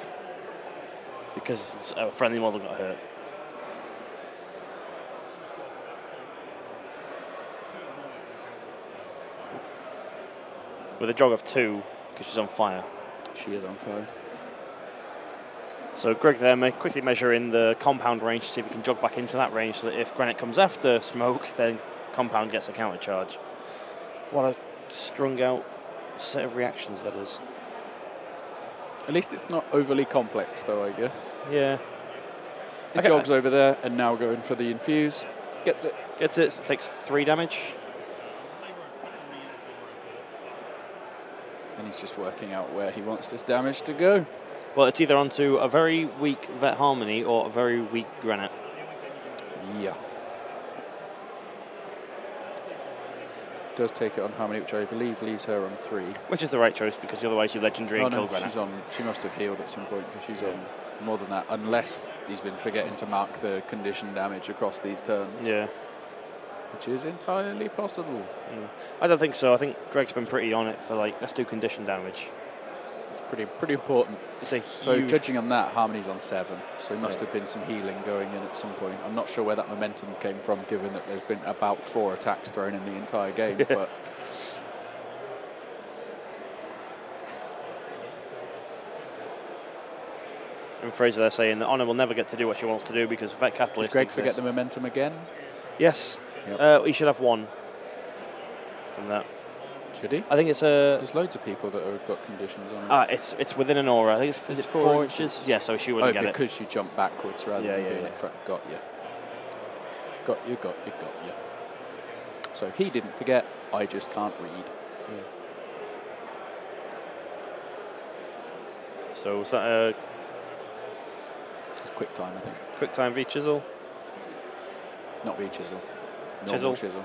because a friendly model got hurt. With a jog of 2, because she's on fire. She is on fire. So Greg there may quickly measure in the compound range to see if he can jog back into that range so that if Granite comes after Smoke, then compound gets a counter charge. What a strung out set of reactions that is. At least it's not overly complex though, I guess. Yeah. It jogs over there and now going for the infuse. Gets it. Gets it, so it takes 3 damage. And he's just working out where he wants this damage to go. Well, it's either onto a very weak Vet Harmony or a very weak Granite. Yeah. Does take it on Harmony, which I believe leaves her on 3. Which is the right choice, because otherwise you legendary and kill Granite. She's on. She must have healed at some point, because she's on more than that, unless he's been forgetting to mark the condition damage across these turns. Yeah. Which is entirely possible. I don't think so. I think Greg's been pretty on it for like, let's do condition damage. It's pretty important. It's a so judging on that, Harmony's on 7, so there must have been some healing going in at some point. I'm not sure where that momentum came from, given that there's been about 4 attacks thrown in the entire game, but... And Fraser there saying that Honor will never get to do what she wants to do because Vet Catalyst Did Greg forget the momentum again? Yes. Yep. He should have 1 from that. Should he? I think it's a... There's loads of people that have got conditions on it. It's within an aura. I think it's 4 inches? Yeah, so she wouldn't get it. Oh, because she jumped backwards rather than being in front. Got you. Got you. So he didn't forget. I just can't read. So was that a... It's quick time, I think. Quick time v Chisel? Not v Chisel. Chisel. Chisel.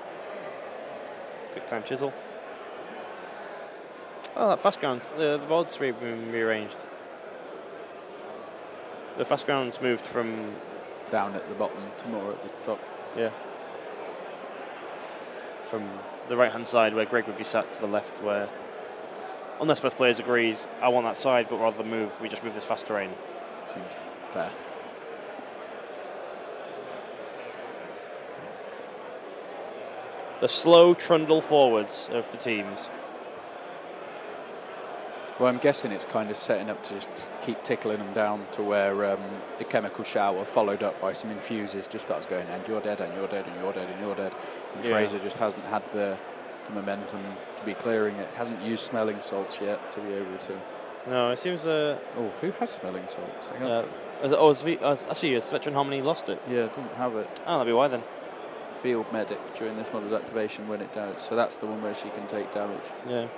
Quick time Chisel. Oh, that fast ground. The board's been rearranged. The fast ground's moved from... Down at the bottom to more at the top. Yeah. From the right-hand side where Greg would be sat to the left where... Unless both players agreed, I want that side, but rather than move, we just move this fast terrain. Seems fair. The slow trundle forwards of the teams. Well, I'm guessing it's kind of setting up to just keep tickling them down to where the chemical shower, followed up by some infuses, just starts going, and you're dead, and you're dead, and you're dead, and you're dead. And Fraser just hasn't had the momentum to be clearing it. Hasn't used smelling salts yet to be able to... No, it seems... oh, who has smelling salts? Actually, it's Veteran Harmony lost it. Yeah, it doesn't have it. Oh, that'd be why then. Field medic during this model's activation when it does. So that's the one where she can take damage. Yeah.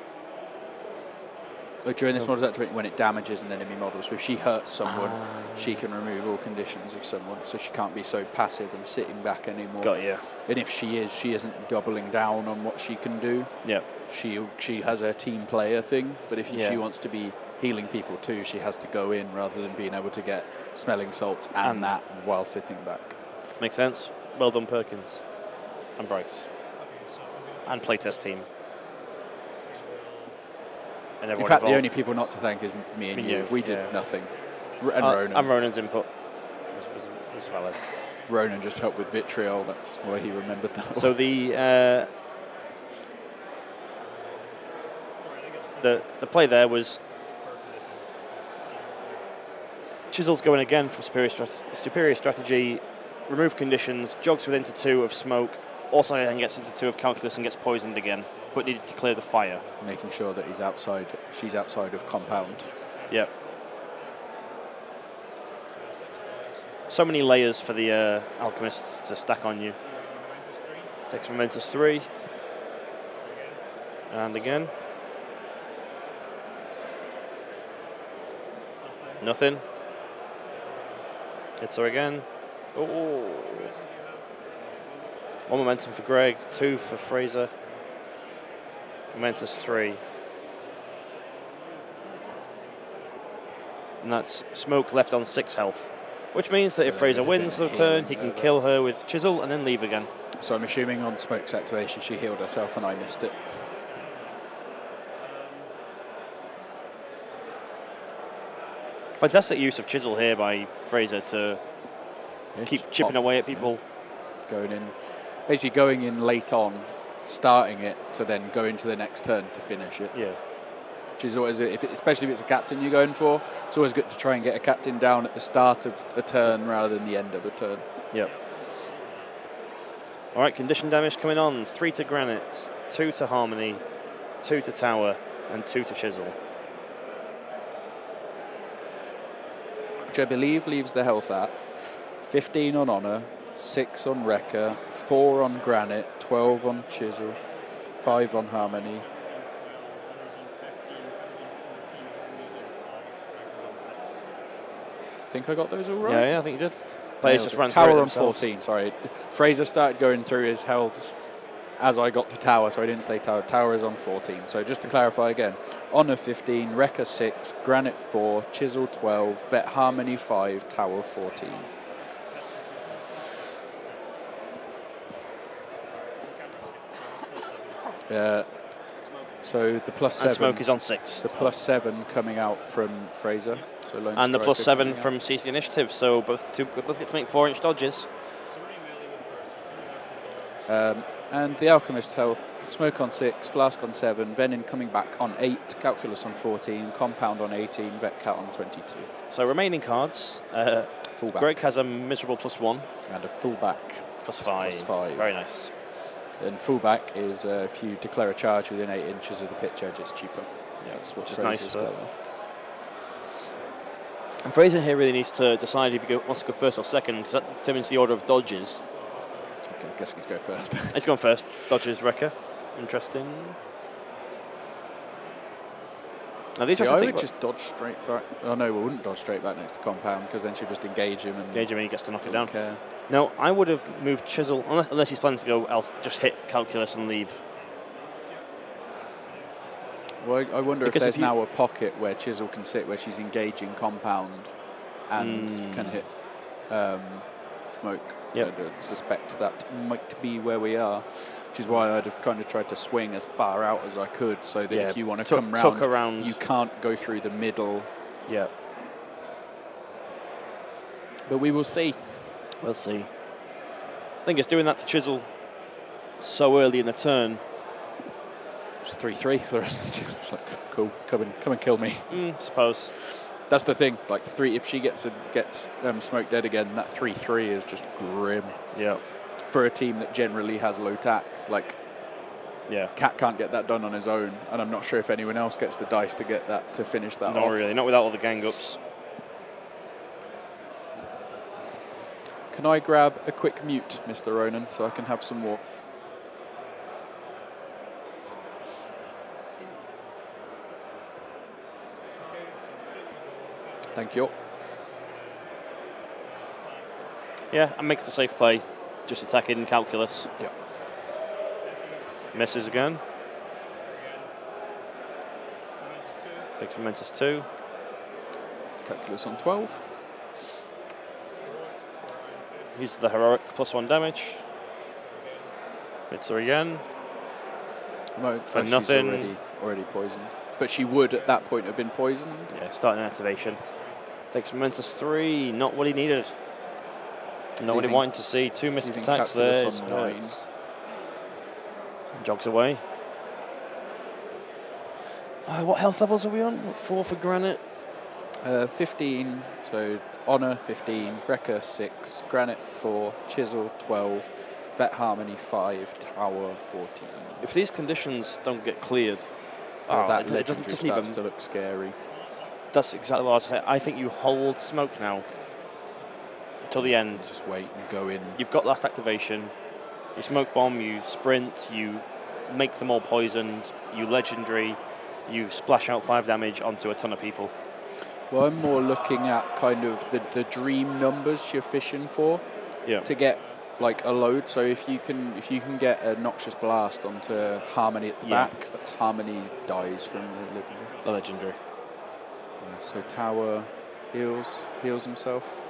During this model's activation when it damages an enemy model. So if she hurts someone, she can remove all conditions of someone. So she can't be so passive and sitting back anymore. Got you. And if she isn't doubling down on what she can do. Yeah. She has a team player thing, but if she wants to be healing people too, she has to go in rather than being able to get smelling salts and that while sitting back. Makes sense. Well done, Perkins. And Bryce. And playtest team. And in fact, the only people not to thank is me and you. We did nothing. And Ronan. And Ronan's input was valid. Ronan just helped with vitriol. That's why he remembered that. So the play there was Chisel's going again from superior strategy, remove conditions, jogs within to 2 of smoke, also then gets into 2 of calculus and gets poisoned again, but needed to clear the fire. Making sure that she's outside of compound. Yep. So many layers for the alchemists to stack on you. Takes momentous 3. And again. Nothing. Hits her again. Oh. 1 momentum for Greg, 2 for Fraser. Momentous 3. And that's smoke left on 6 health. Which means that if Fraser wins the turn, he can kill her with Chisel and then leave again. So I'm assuming on smoke's activation she healed herself and I missed it. Fantastic use of Chisel here by Fraser to keep chipping away at people. Yeah. Basically going in late on, starting it to then go into the next turn to finish it. Yeah. Which is always, especially if it's a captain you're going for, it's always good to try and get a captain down at the start of a turn rather than the end of a turn. Yep. All right, condition damage coming on. 3 to Granite, 2 to Harmony, 2 to Tower, and 2 to Chisel. Which I believe leaves the health at 15 on Honor, 6 on Wrecker, 4 on Granite, 12 on Chisel, 5 on Harmony. I think I got those all right. Yeah, I think you did. Players just ran Tower on 14, sorry. Fraser started going through his healths as I got to Tower, so I didn't say Tower. Tower is on 14. So just to clarify again, Honor 15, Wrecker 6, Granite 4, Chisel 12, Vet Harmony 5, Tower 14. So the +7. And smoke is on 6. The +7 coming out from Fraser. So and the +7 from CC Initiative. So both get to make 4-inch dodges. And the Alchemist's health, Smoke on 6, Flask on 7, Venin coming back on 8, Calculus on 14, Compound on 18, Vet Cat on 22. So remaining cards, fullback. Greg has a miserable +1. And a fullback. +5. Very nice. And fullback is if you declare a charge within 8 inches of the pitch edge, it's cheaper. Yeah, that's what which is nice. left. And Fraser here really needs to decide if he wants to go first or second, because that determines the order of dodges. Okay, I guess he's go first. He's gone first. Dodges Wrecker. Interesting. Now, see, I would just dodge straight back. Oh no, we wouldn't dodge straight back next to Compound, because then she'd just engage him and he gets to knock it down. Care. No, I would have moved Chisel, unless he's planning to go, I'll just hit Calculus and leave. Well, I wonder because if there's now a pocket where Chisel can sit, where she's engaging compound and can hit smoke. Yep. I'd suspect that might be where we are, which is why I'd have kind of tried to swing as far out as I could, so that if you want to come round, you can't go through the middle. Yeah. But we will see. We'll see. I think it's doing that to Chisel so early in the turn. It's 3-3 for the rest of the team. It's like, cool, come and kill me. Suppose. That's the thing. Like if she gets smoked dead again, that 3-3 is just grim. Yeah. For a team that generally has low tack, like. Yeah. Cat can't get that done on his own, and I'm not sure if anyone else gets the dice to get that to finish that off. Not really. Not without all the gang ups. Can I grab a quick mute, Mr. Ronan, so I can have some more? Thank you. Yeah, and makes the safe play. Just attacking calculus. Yeah. Misses again. Takes momentous 2. Calculus on 12. Uses the heroic +1 damage. Hits her again. No, for nothing. She's already poisoned. But she would at that point have been poisoned. Yeah, starting an activation. Takes momentous 3. Not what he needed. Not what he wanted to see. 2 missed attacks there. Jogs away. What health levels are we on? 4 for Granite? 15. So Honor 15, Wrecker 6, Granite 4, Chisel 12, Vet Harmony 5, Tower 14. If these conditions don't get cleared, that it doesn't starts to look scary. That's exactly what I was saying. I think you hold smoke now until the end. Just wait and go in. You've got last activation. You smoke bomb, you sprint, you make them all poisoned, you legendary, you splash out 5 damage onto a ton of people. Well, I'm more looking at kind of the dream numbers you're fishing for to get like a load. So if you can get a Noxious Blast onto Harmony at the back, that's Harmony dies from the legendary. So Tower heals himself,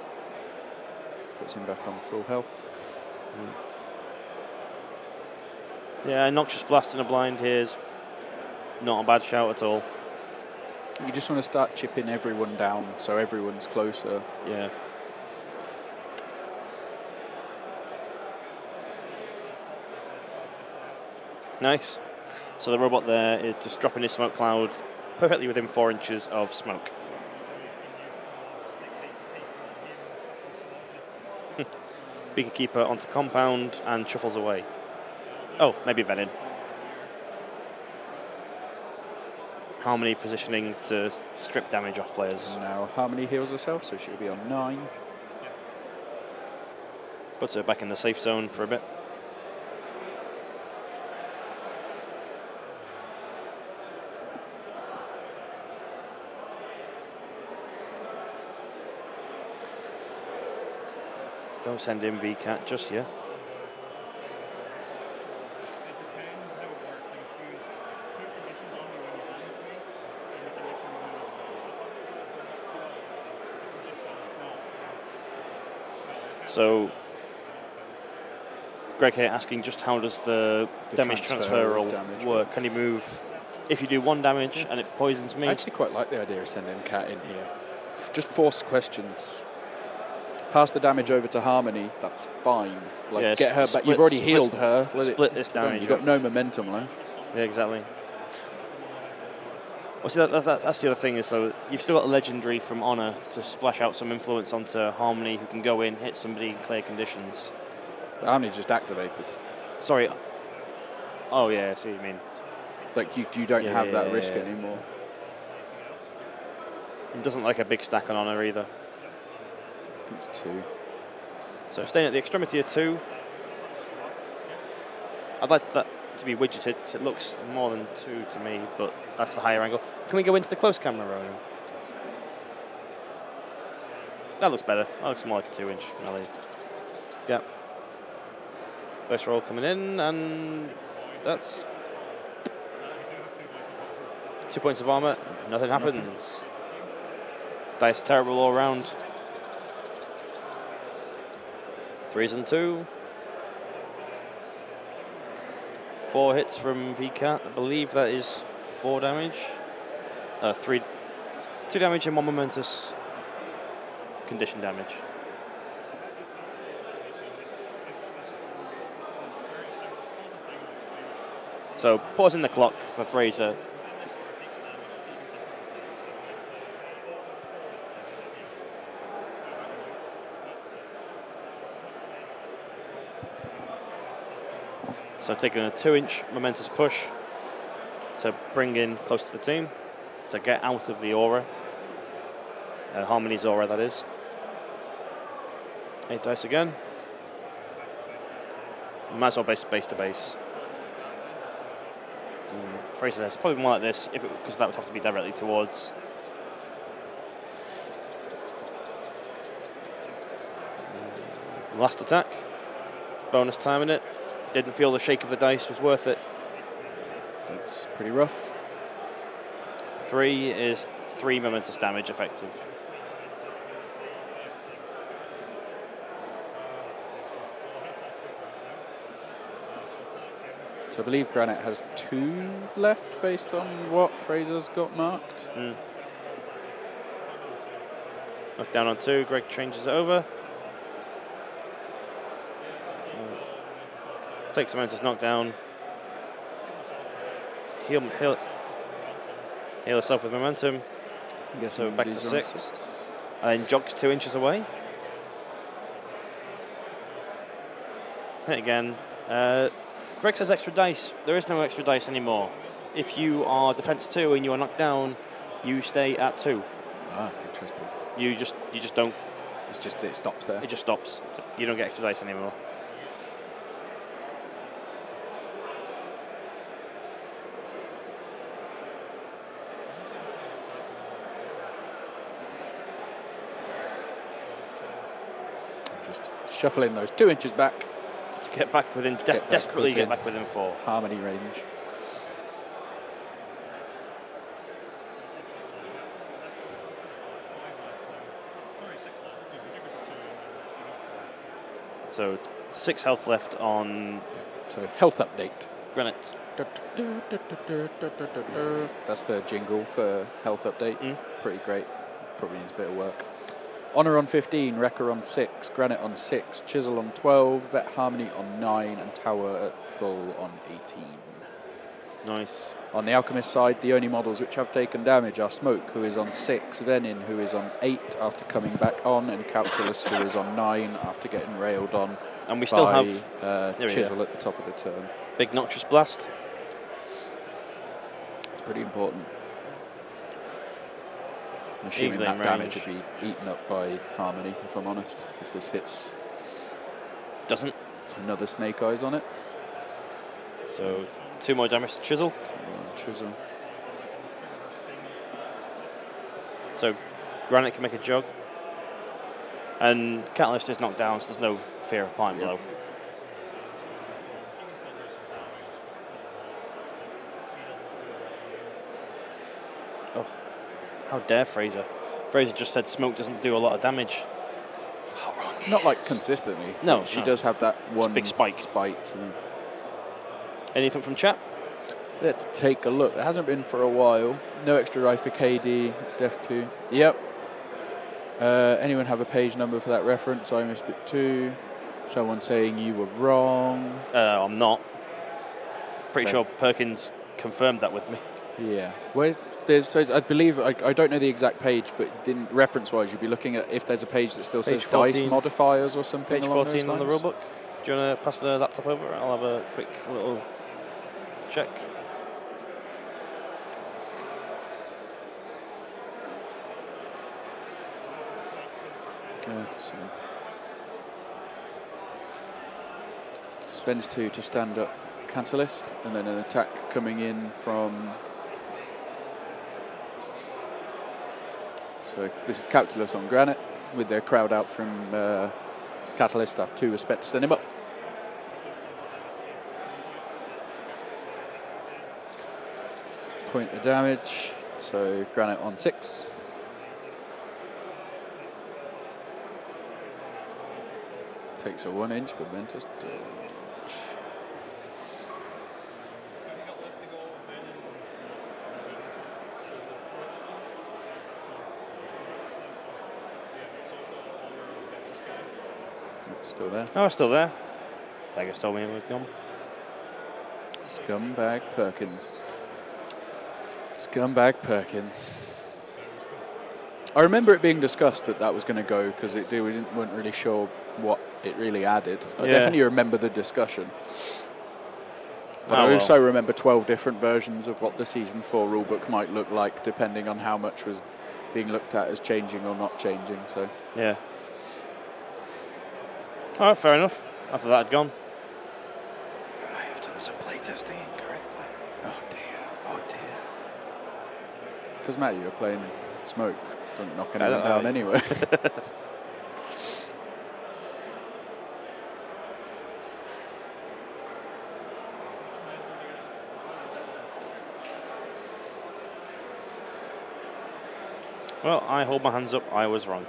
puts him back on full health. Yeah, Noxious Blast in a blind here is not a bad shout at all. You just want to start chipping everyone down so everyone's closer. Yeah. Nice. So the robot there is just dropping his smoke cloud perfectly within 4 inches of smoke. Beaker Keeper onto compound and shuffles away. Oh, maybe Venin. Harmony positioning to strip damage off players. Now Harmony heals herself, so she'll be on 9. Puts her back in the safe zone for a bit. Don't send in VCAT just yet. So, Greg here asking just how does the damage transfer work? Can you move if you do 1 damage and it poisons me? I actually quite like the idea of sending Cat in here. Just force questions. Pass the damage over to Harmony, that's fine. Like, get her back. You've already healed her. Split this damage. You've got no momentum left. Yeah, exactly. Well, see, that's the other thing is, though, you've still got a legendary from Honor to splash out some influence onto Harmony, who can go in, hit somebody in clear conditions. Harmony's just activated. Sorry. Oh, yeah, I see what you mean. Like, you don't have that risk anymore. It doesn't like a big stack on Honor either. I think it's 2. So staying at the extremity of 2. I'd like that to be widgeted because it looks more than 2 to me, but that's the higher angle. Can we go into the close camera, Ronan? That looks better. That looks more like a 2-inch melee. Yeah. First roll coming in, and that's 2 points of armor, nothing happens. Dice terrible all around. 3s and 2. 4 hits from VCAT. I believe that is 4 damage. 2 damage and 1 momentous condition damage. So pausing the clock for Fraser. So taking a 2-inch momentous push to bring in close to the team, to get out of the aura. Harmony's aura, that is. 8 dice again. Might as well base to base. Fraser says probably more like this, because that would have to be directly towards. Last attack. Bonus time in it. Didn't feel the shake of the dice was worth it. That's pretty rough. 3 is 3 momentous damage effective. So I believe Granite has 2 left based on what Fraser's got marked. Knocked down on 2, Greg changes it over. Takes a momentous knockdown. Heal herself with momentum. So back to 6. And then jogs 2 inches away. Hit again. Greg says extra dice. There is no extra dice anymore. If you are defense 2 and you are knocked down, you stay at 2. Ah, interesting. You just don't. It's just, it stops there. It just stops. You don't get extra dice anymore. Just shuffling those 2 inches back. To get back within, desperately get back within 4. Harmony range. So 6 health left on. So health update. Granite. That's the jingle for health update. Pretty great. Probably needs a bit of work. Honor on 15, Wrecker on 6, Granite on 6, Chisel on 12, Vet Harmony on 9, and Tower at full on 18. Nice. On the Alchemist side, the only models which have taken damage are Smoke, who is on 6, Venin, who is on 8 after coming back on, and Calculus, who is on 9 after getting railed on. And we still have Chisel at the top of the turn. Big Noxious Blast. It's pretty important. I'm assuming that damage would be eaten up by Harmony, if I'm honest, if this hits. Doesn't. It's another Snake Eyes on it. So 2 more damage to Chisel. 2 more Chisel. So Granite can make a jog. And Catalyst is knocked down, so there's no fear of Pine Blow. Oh, how dare Fraser. Fraser just said Smoke doesn't do a lot of damage. How wrong. Not like consistently. No, she does have that one big spike. Anything from chat? Let's take a look. It hasn't been for a while. No extra eye for KD, Def 2. Yep. Anyone have a page number for that reference? I missed it too. Someone saying you were wrong. I'm not. Pretty sure Perkins confirmed that with me. Yeah. Where there's, I believe, I don't know the exact page, but reference-wise, you'd be looking at if there's a page that still says 14, dice modifiers or something. Page 14 on the rulebook. Do you want to pass the laptop over? I'll have a quick little check. So spends 2 to stand up Catalyst, and then an attack coming in from. So this is Calculus on Granite with their crowd out from Catalyst. After 2 respect to send him up. point of damage. So Granite on 6. Takes a 1-inch momentous dodge. Still there. Oh, it's still there. Vegas told me it was gone. Scumbag Perkins. Scumbag Perkins. I remember it being discussed that was going to go because we weren't really sure what it really added. I definitely remember the discussion. But I also remember 12 different versions of what the Season 4 rulebook might look like, depending on how much was being looked at as changing or not changing. So yeah. All right, fair enough. After that had gone. I might have done some playtesting incorrectly. Oh dear, oh dear. Doesn't matter, you're playing Smoke. Doesn't knock anyone down anyway. Well, I hold my hands up. I was wrong.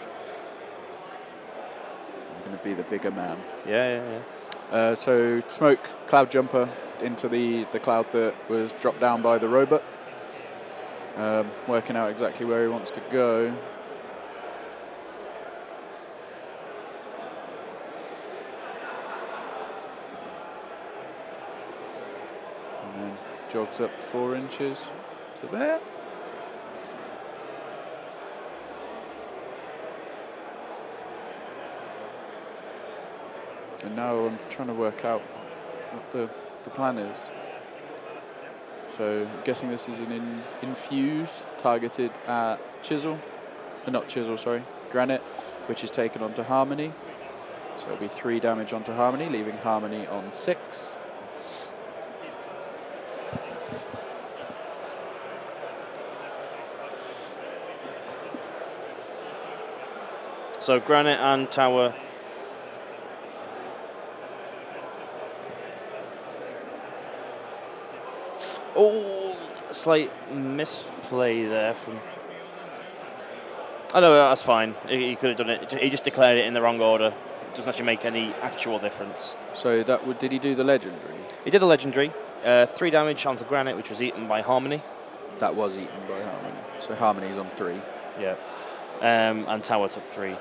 I'm going to be the bigger man. Yeah. So Smoke, Cloud Jumper into the cloud that was dropped down by the robot. Working out exactly where he wants to go. And then jogs up 4 inches to there. And now I'm trying to work out what the plan is. So I'm guessing this is an infuse targeted at Chisel. Not Chisel, sorry. Granite, which is taken onto Harmony. So it'll be 3 damage onto Harmony, leaving Harmony on 6. So Granite and Tower. Oh, slight misplay there from. Oh no, that's fine. He could have done it. He just declared it in the wrong order. It doesn't actually make any actual difference. So did he do the legendary? He did the legendary. 3 damage onto Granite, which was eaten by Harmony. That was eaten by Harmony. So Harmony's on 3. Yeah. And Tower took 3.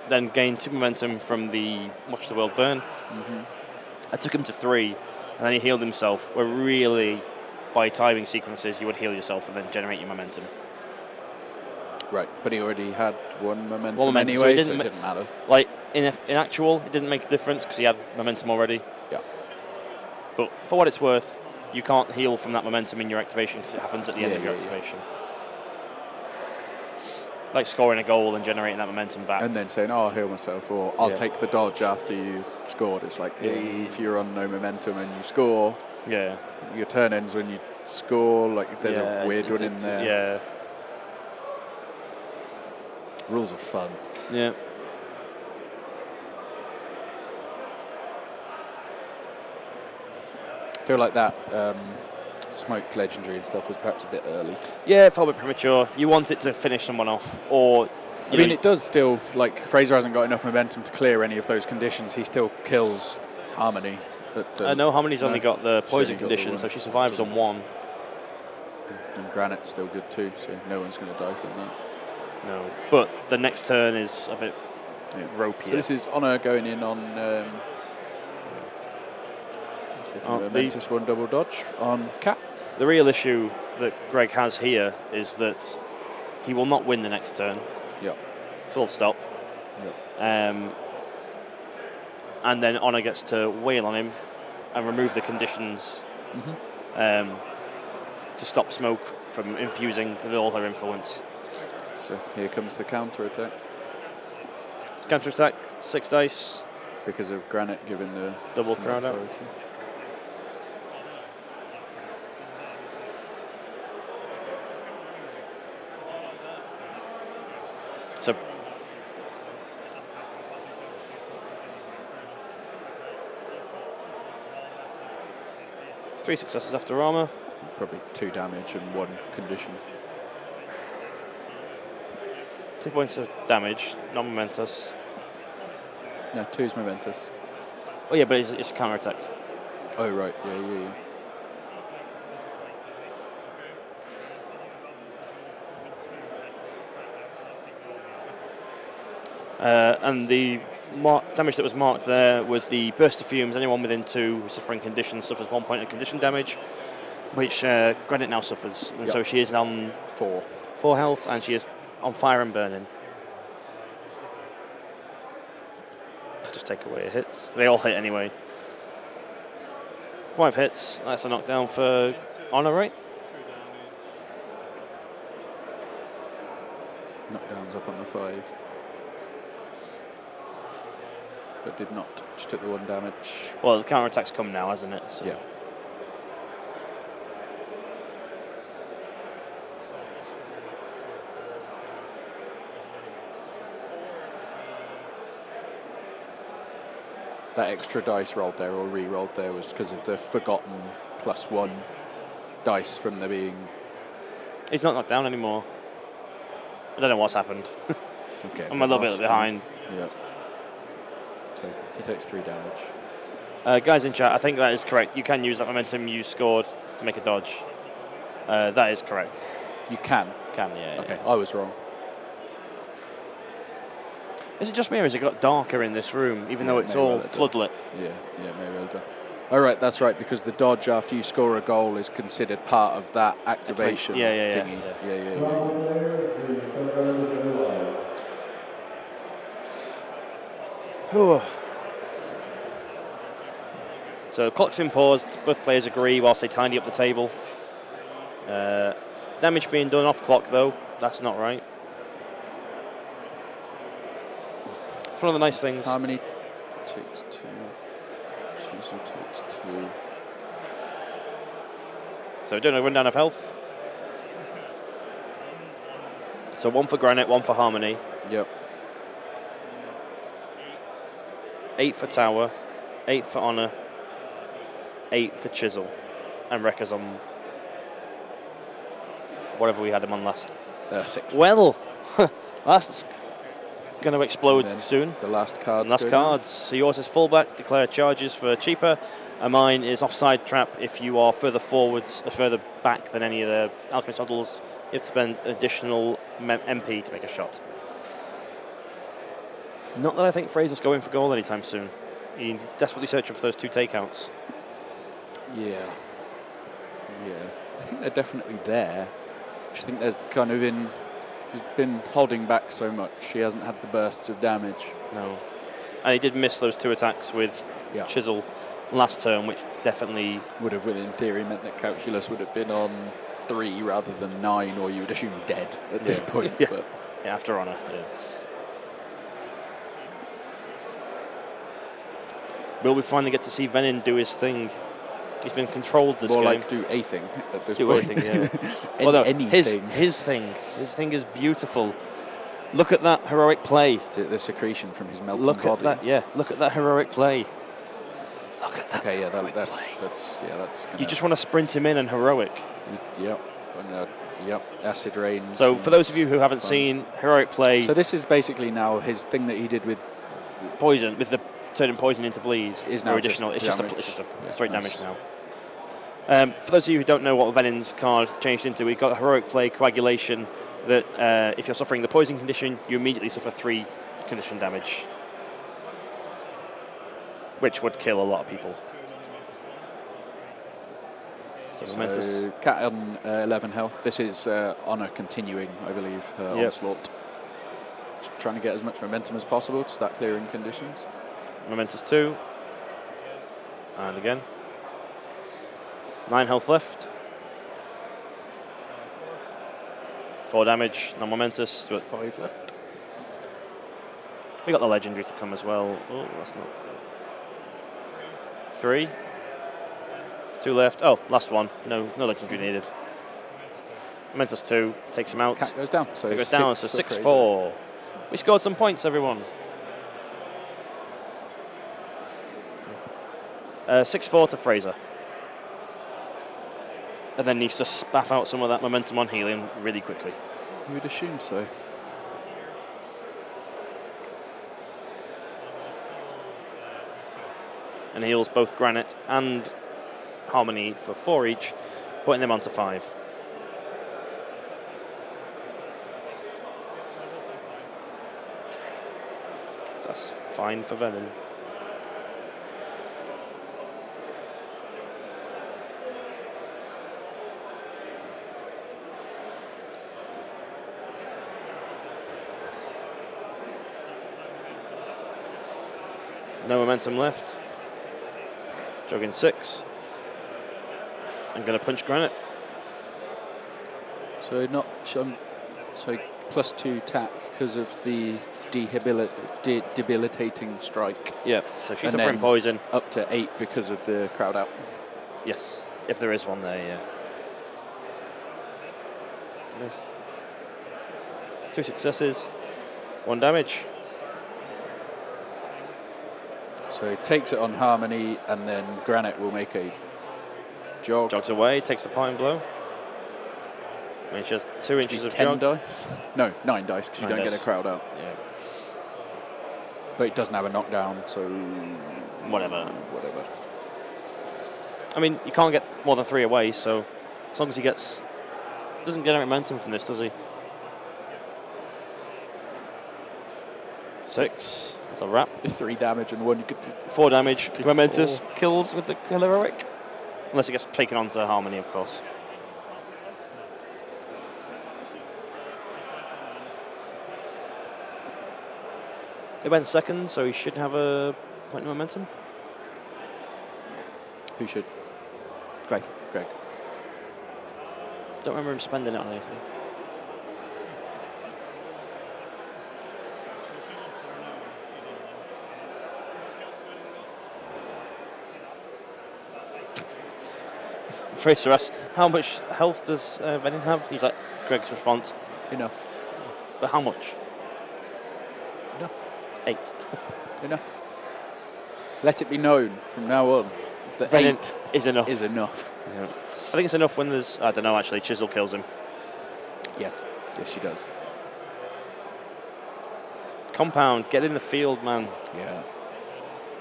Then gained 2 momentum from the Watch the World Burn. I took him to 3, and then he healed himself. Where really, by timing sequences, you would heal yourself and then generate your momentum. Right, but he already had 1 momentum anyway, so it didn't matter. Like, in actual, it didn't make a difference because he had momentum already. Yeah. But for what it's worth, you can't heal from that momentum in your activation because it happens at the end of your activation. Like scoring a goal and generating that momentum back. And then saying, oh, I'll heal myself, or I'll take the dodge after you scored. It's like, if you're on no momentum and you score, your turn ends when you score. Like, there's a weird one in there. Yeah. Rules are fun. Yeah. I feel like that Smoke legendary and stuff was perhaps a bit early. Yeah, it felt a bit premature. You want it to finish someone off, or... I mean, it does still, like, Fraser hasn't got enough momentum to clear any of those conditions. He still kills Harmony. No, Harmony's only got the poison condition, so she survives on 1. And Granite's still good too, so no one's going to die from that. No, but the next turn is a bit ropier. So this is Honor going in on... Momentous 1 double dodge on Cat. The real issue that Greg has here is that he will not win the next turn. Yep. Full stop. Yep. And then Honor gets to wail on him and remove the conditions to stop Smoke from infusing with all her influence. So here comes the counter attack. Counter attack, 6 dice. Because of Granite giving the double crowd out. So 3 successes after armor. Probably 2 damage and 1 condition. 2 points of damage, non-momentous. No, 2 is momentous. Oh yeah, but it's counter-attack. Oh, right. Yeah. And the damage that was marked there was the burst of fumes. Anyone within 2 suffering conditions suffers 1 point of condition damage, which Granite now suffers. And so she is on 4 health, and she is on fire and burning. Just take away her hits. They all hit anyway. 5 hits. That's a knockdown for Honor, right? Knockdown's up on the 5. But did not. She took the 1 damage. Well, the counter-attack's come now, hasn't it? So. Yeah. That extra dice rolled there or re-rolled there was because of the forgotten +1 dice from there being... He's not knocked down anymore. I don't know what's happened. Okay, I'm a little bit behind. Yeah. So he takes 3 damage. Guys in chat, I think that is correct. You can use that momentum you scored to make a dodge. That is correct. You can? Can, yeah. Okay, I was wrong. Is it just me or has it got darker in this room, even though it's all floodlit? Yeah, maybe I'll do. All right, that's right, because the dodge after you score a goal is considered part of that activation thingy. Yeah. So clock's been paused, both players agree whilst they tidy up the table. Damage being done off clock though, that's not right. It's one of the nice things. Harmony takes 2. Chisel takes 2. So we're doing a rundown of health. So 1 for Granite, 1 for Harmony. Yep. 8 for Tower, 8 for Honor, 8 for Chisel. And Rekka's on whatever we had him on last. 6. Well, that's going to explode soon. The last cards. Last cards. So yours is fullback, declare charges for cheaper, and mine is offside trap. If you are further forwards or further back than any of the Alchemist models, you have to spend an additional MP to make a shot. Not that I think Fraser's going for goal anytime soon. He's desperately searching for those 2 takeouts. Yeah. I think they're definitely there. I just think there's kind of she's been holding back so much. She hasn't had the bursts of damage. No. And he did miss those 2 attacks with Chisel last turn, which definitely would have, in theory, meant that Calculus would have been on 3 rather than 9, or you would assume dead at this point. But after Honor. Yeah. Will we finally get to see Venin do his thing? He's been controlled this game. More like do a thing at this point. Do a thing, yeah. Anything. His thing is beautiful. Look at that heroic play. The secretion from his melting body. Look at that, look at that heroic play. Look at that. Okay, yeah, that's you just want to sprint him in and heroic. Yep. Acid rain. So for those of you who haven't seen heroic play. So this is basically now his thing that he did with poison, with the turning poison into bleed. Is now additional. It's just a straight nice. damage now. For those of you who don't know what Venin's card changed into, we've got heroic play coagulation. That if you're suffering the poison condition, you immediately suffer 3 condition damage, which would kill a lot of people. So Cat on 11 health. This is Honor continuing, I believe, her onslaught. Just trying to get as much momentum as possible to start clearing conditions. Momentous 2. And again. 9 health left. 4 damage, non-momentous. 5 left. We got the legendary to come as well. Oh, that's not... 3. 2 left. Oh, last one. No legendary needed. Momentous 2 takes him out. Cat goes down. So it goes down. So 6-4. We scored some points, everyone. 6-4 to Fraser. And then needs to spaff out some of that momentum on Helium really quickly. You would assume so. And heals both Granite and Harmony for 4 each, putting them onto 5. That's fine for Venom. No momentum left. Jogging 6. I'm going to punch Granite. So not so +2 tack because of the debilitating strike. Yeah, so she's And suffering then poison. Up to 8 because of the crowd out. Yes, if there is one there, yeah. Yes. 2 successes, 1 damage. So he takes it on Harmony, and then Granite will make a jog. Jogs away, takes the parting blow. I mean, she has 2 inches of 10 jog. dice? No, 9 dice, because you don't get a crowd out. Yeah. But it doesn't have a knockdown, so... Whatever. Whatever. I mean, you can't get more than 3 away, so as long as he gets... Doesn't get any momentum from this, does he? 6. That's a wrap. 3 damage and 1 you could... 4 damage. Momentous kills with the heroic. Unless it gets taken onto Harmony, of course. It went second, so he should have a point of momentum. Who should? Greg. Greg. Don't remember him spending it on anything. Fraser asks, how much health does Venin have? He's like, Greg's response. Enough. But how much? Enough. 8. Enough. Let it be known from now on that Venin 8 is enough. Is enough. Yeah. I think it's enough when there's, I don't know actually, Chisel kills him. Yes. Yes, she does. Compound, get in the field, man. Yeah.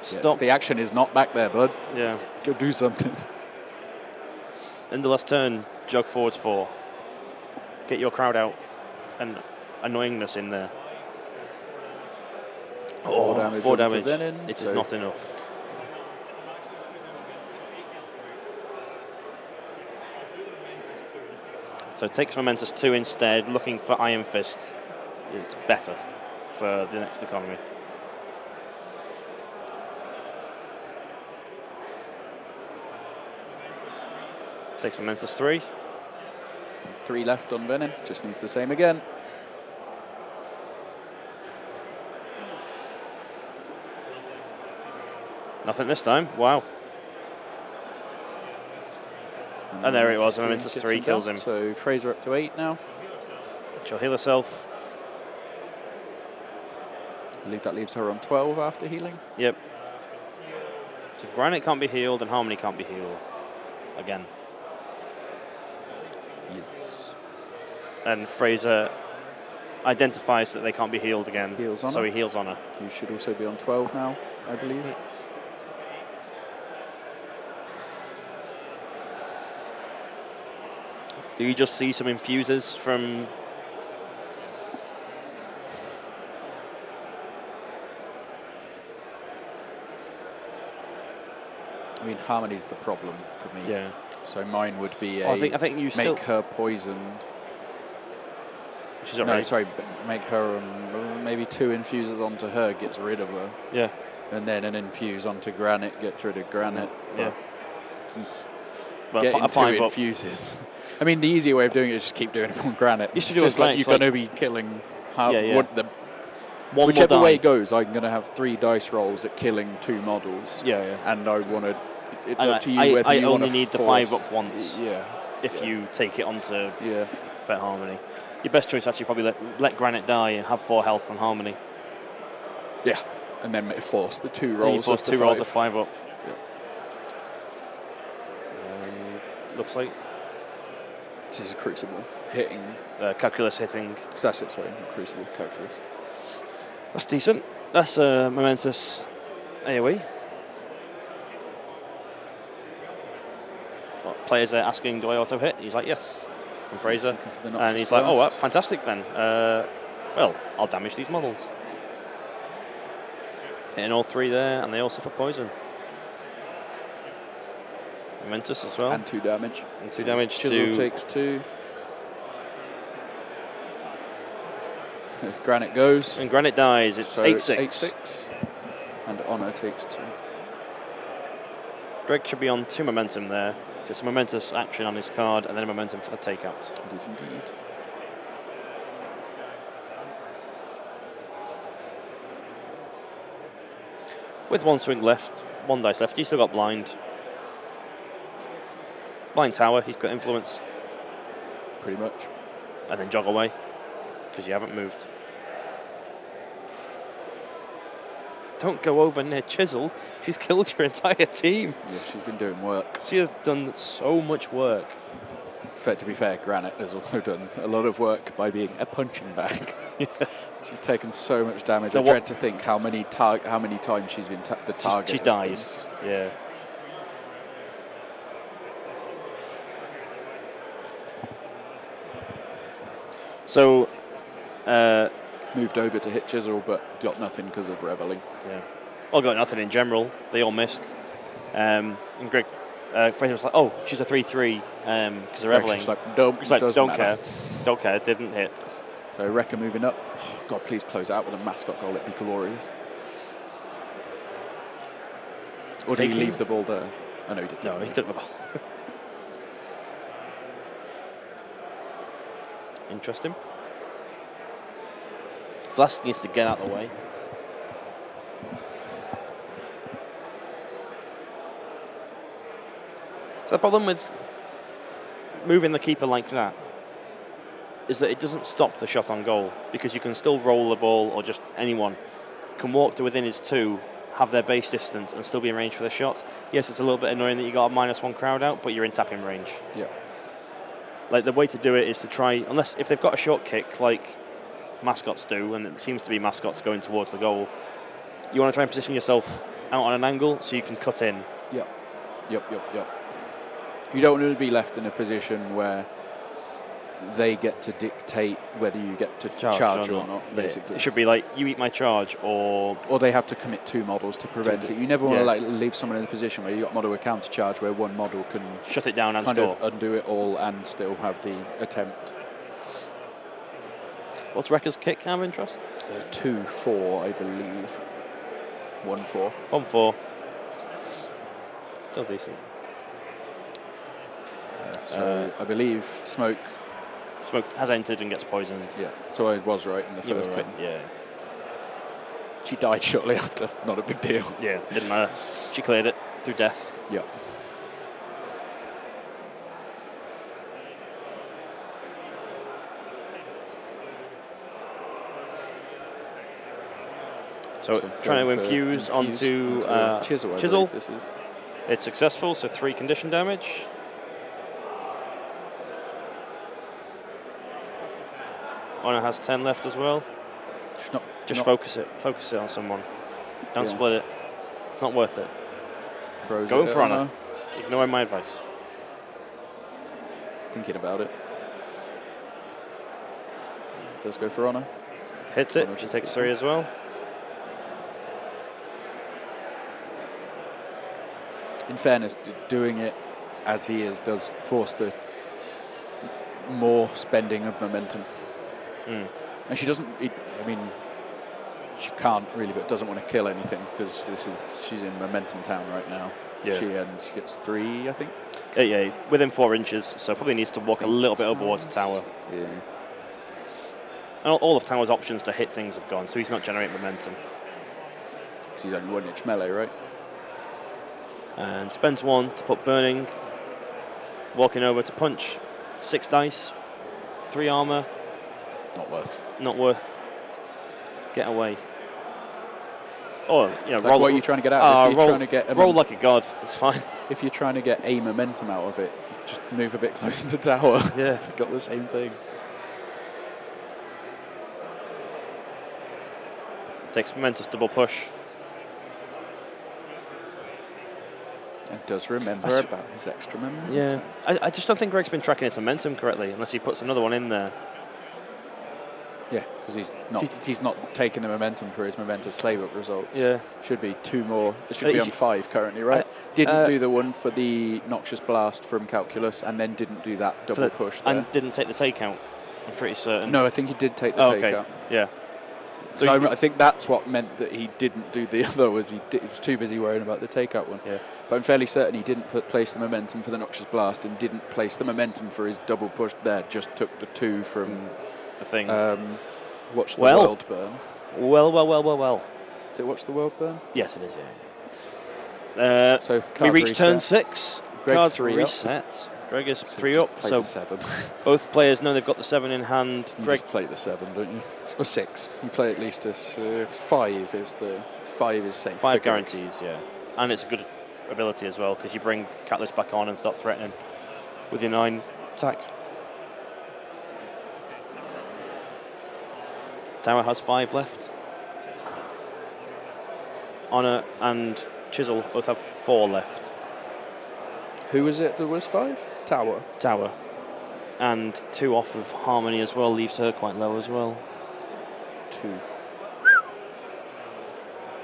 Stop. Yes, the action is not back there, bud. Yeah. Go do something. In the last turn, jog forwards 4. Get your crowd out and annoyingness in there. 4 damage. 4 damage. Venin, It is not enough. So takes Momentous 2 instead, looking for Iron Fist. It's better for the next economy. Takes Momentous 3. 3 left on Venin. Just needs the same again. Nothing this time. Wow. And there it was. Momentous 3 kills him. So Fraser up to 8 now. She'll heal herself. I believe that leaves her on 12 after healing. Yep. So Granite can't be healed and Harmony can't be healed. Again. Yes. And Fraser identifies that they can't be healed again. Heals on so her. he heals on her. You should also be on 12 now, I believe. Do you just see some infusers from... I mean, Harmony's the problem for me. Yeah. So mine would be I think you make her poisoned. She's already... No, sorry, make her maybe 2 infusers onto her, gets rid of her. Yeah. And then an infuse onto Granite, gets rid of Granite. Yeah. Well, Getting 2 5 infuses. I mean, the easier way of doing it is just keep doing it on Granite. You should It's do just it like you're going to be killing whichever way it goes, I'm going to have 3 dice rolls at killing 2 models. Yeah, yeah. And I want to... It's and up to you whether you want to only need the 5 up once. Yeah. If you take it onto Yeah. Vet Harmony. Your best choice actually probably let Granite die and have 4 health on Harmony. Yeah. And then force the 2 rolls. And you force 2 rolls of 5 up. Yeah. Looks like This is Crucible hitting. Calculus hitting. That's it, sorry. Crucible, Calculus. That's decent. That's a momentous AoE. Well, players are asking, do I auto hit? He's like, yes, from Fraser. And he's like, oh, well, fantastic then. Well, I'll damage these models. Hitting all 3 there, and they all suffer poison. Momentous as well. And 2 damage. And 2 damage. Chisel takes 2. Granite goes. And Granite dies. It's 8-6. 8-6. And Honor takes 2. Greg should be on 2 momentum there. So it's a momentous action on his card, and then a momentum for the takeout. It is indeed. With 1 swing left, 1 dice left, he's still got blind. Blind tower, he's got influence. Pretty much. And then jog away, because you haven't moved. Don't go over near Chisel. She's killed your entire team. Yeah, she's been doing work. She has done so much work. To be fair, Granite has also done a lot of work by being a punching bag. Yeah. She's taken so much damage. I dread to think how many times she's been the target. She dies. Yeah. So, moved over to hit Chisel, but got nothing because of Reveling. Yeah. All got nothing in general. They all missed. And Greg, Fraser was like, "Oh, she's a 3/3 because of Reveling." She's like, nope, he's like, "Don't care, don't care." Didn't hit. So Rekka moving up. Oh, God, please close out with a mascot goal. It'd be glorious. Or did he leave the ball there? I know he did. No, he took the ball. Interesting. Flask needs to get out of the way. So the problem with moving the keeper like that is that it doesn't stop the shot on goal, because you can still roll the ball, or just anyone can walk to within his 2, have their base distance, and still be in range for the shot. Yes, it's a little bit annoying that you got a -1 crowd out, but you're in tapping range. Yeah. Like, the way to do it is to try, unless if they've got a short kick like mascots do, and it seems to be mascots going towards the goal, you want to try and position yourself out on an angle so you can cut in. Yep. You don't want to be left in a position where they get to dictate whether you get to charge or not, basically. It should be like, you eat my charge, or they have to commit 2 models to prevent it. You never want to like leave someone in a position where you've got a model with counter charge where 1 model can shut it down and kind score. of undo it all and still have the attempt. What's Rekka's kick, out of interest? 2-4, I believe. 1-4. 1-4. Still decent. So I believe Smoke has entered and gets poisoned. Yeah, so I was right in the first right. turn. Yeah. She died shortly after. Not a big deal. Yeah, didn't matter. She cleared it through death. Yeah. So trying to infuse onto Chisel. This is. It's successful, so 3 condition damage. Honor has 10 left as well. Just focus it. Focus it on someone. Don't split it. It's not worth it. Go for Honor. Ignoring my advice. Thinking about it. Does go for Honor. Hits it. She takes 3 as well. In fairness, doing it as he is does force the more spending of momentum. And she doesn't, she can't really, but doesn't want to kill anything, because she's in momentum town right now. Yeah. She gets 3, I think. Yeah, within 4 inches, so probably needs to walk a little bit over towards the tower. Yeah. And all of Tower's options to hit things have gone, so he's not generating momentum. So he's only 1-inch melee, right? And spends 1 to put burning. Walking over to punch. 6 dice, 3 armor. Not worth. Get away. Or roll. What are you trying to get out? Roll like a god. It's fine. If you're trying to get a momentum out of it, you Just move a bit closer to tower. Yeah. Got the same thing. Takes momentous double push. And does remember about his extra momentum. Yeah. I just don't think Greg's been tracking his momentum correctly, unless he puts another one in there. Yeah, because he's not taking the momentum for his momentous playbook results. Yeah. Should be 2 more. It should be on 5 currently, right? Didn't do the one for the Noxious Blast from Calculus, and then didn't do that double push there. And didn't take the takeout, I'm pretty certain. No, I think he did take the takeout. Okay. Yeah. So I think that's what meant that he didn't do the other, was he was too busy worrying about the takeout one. Yeah. But I'm fairly certain he didn't place the momentum for the Noxious Blast and didn't place the momentum for his double push there, just took the 2 from the thing. Watch the World Burn. Well. Did it Watch the World Burn? Yes, it is, yeah. So we reached turn 6. Greg Cards 3 reset. Greg is 3 up. So the 7. Both players know they've got the 7 in hand. You Greg just play the 7, don't you? Or 6. You play at least a 5 is safe. 5 guarantees, yeah. And it's a good ability as well, because you bring Catalyst back on and start threatening with your 9 attack. Tower has 5 left. Honor and Chisel both have 4 left. Who was it that was 5? Tower. And 2 off of Harmony as well, leaves her quite low as well. 2.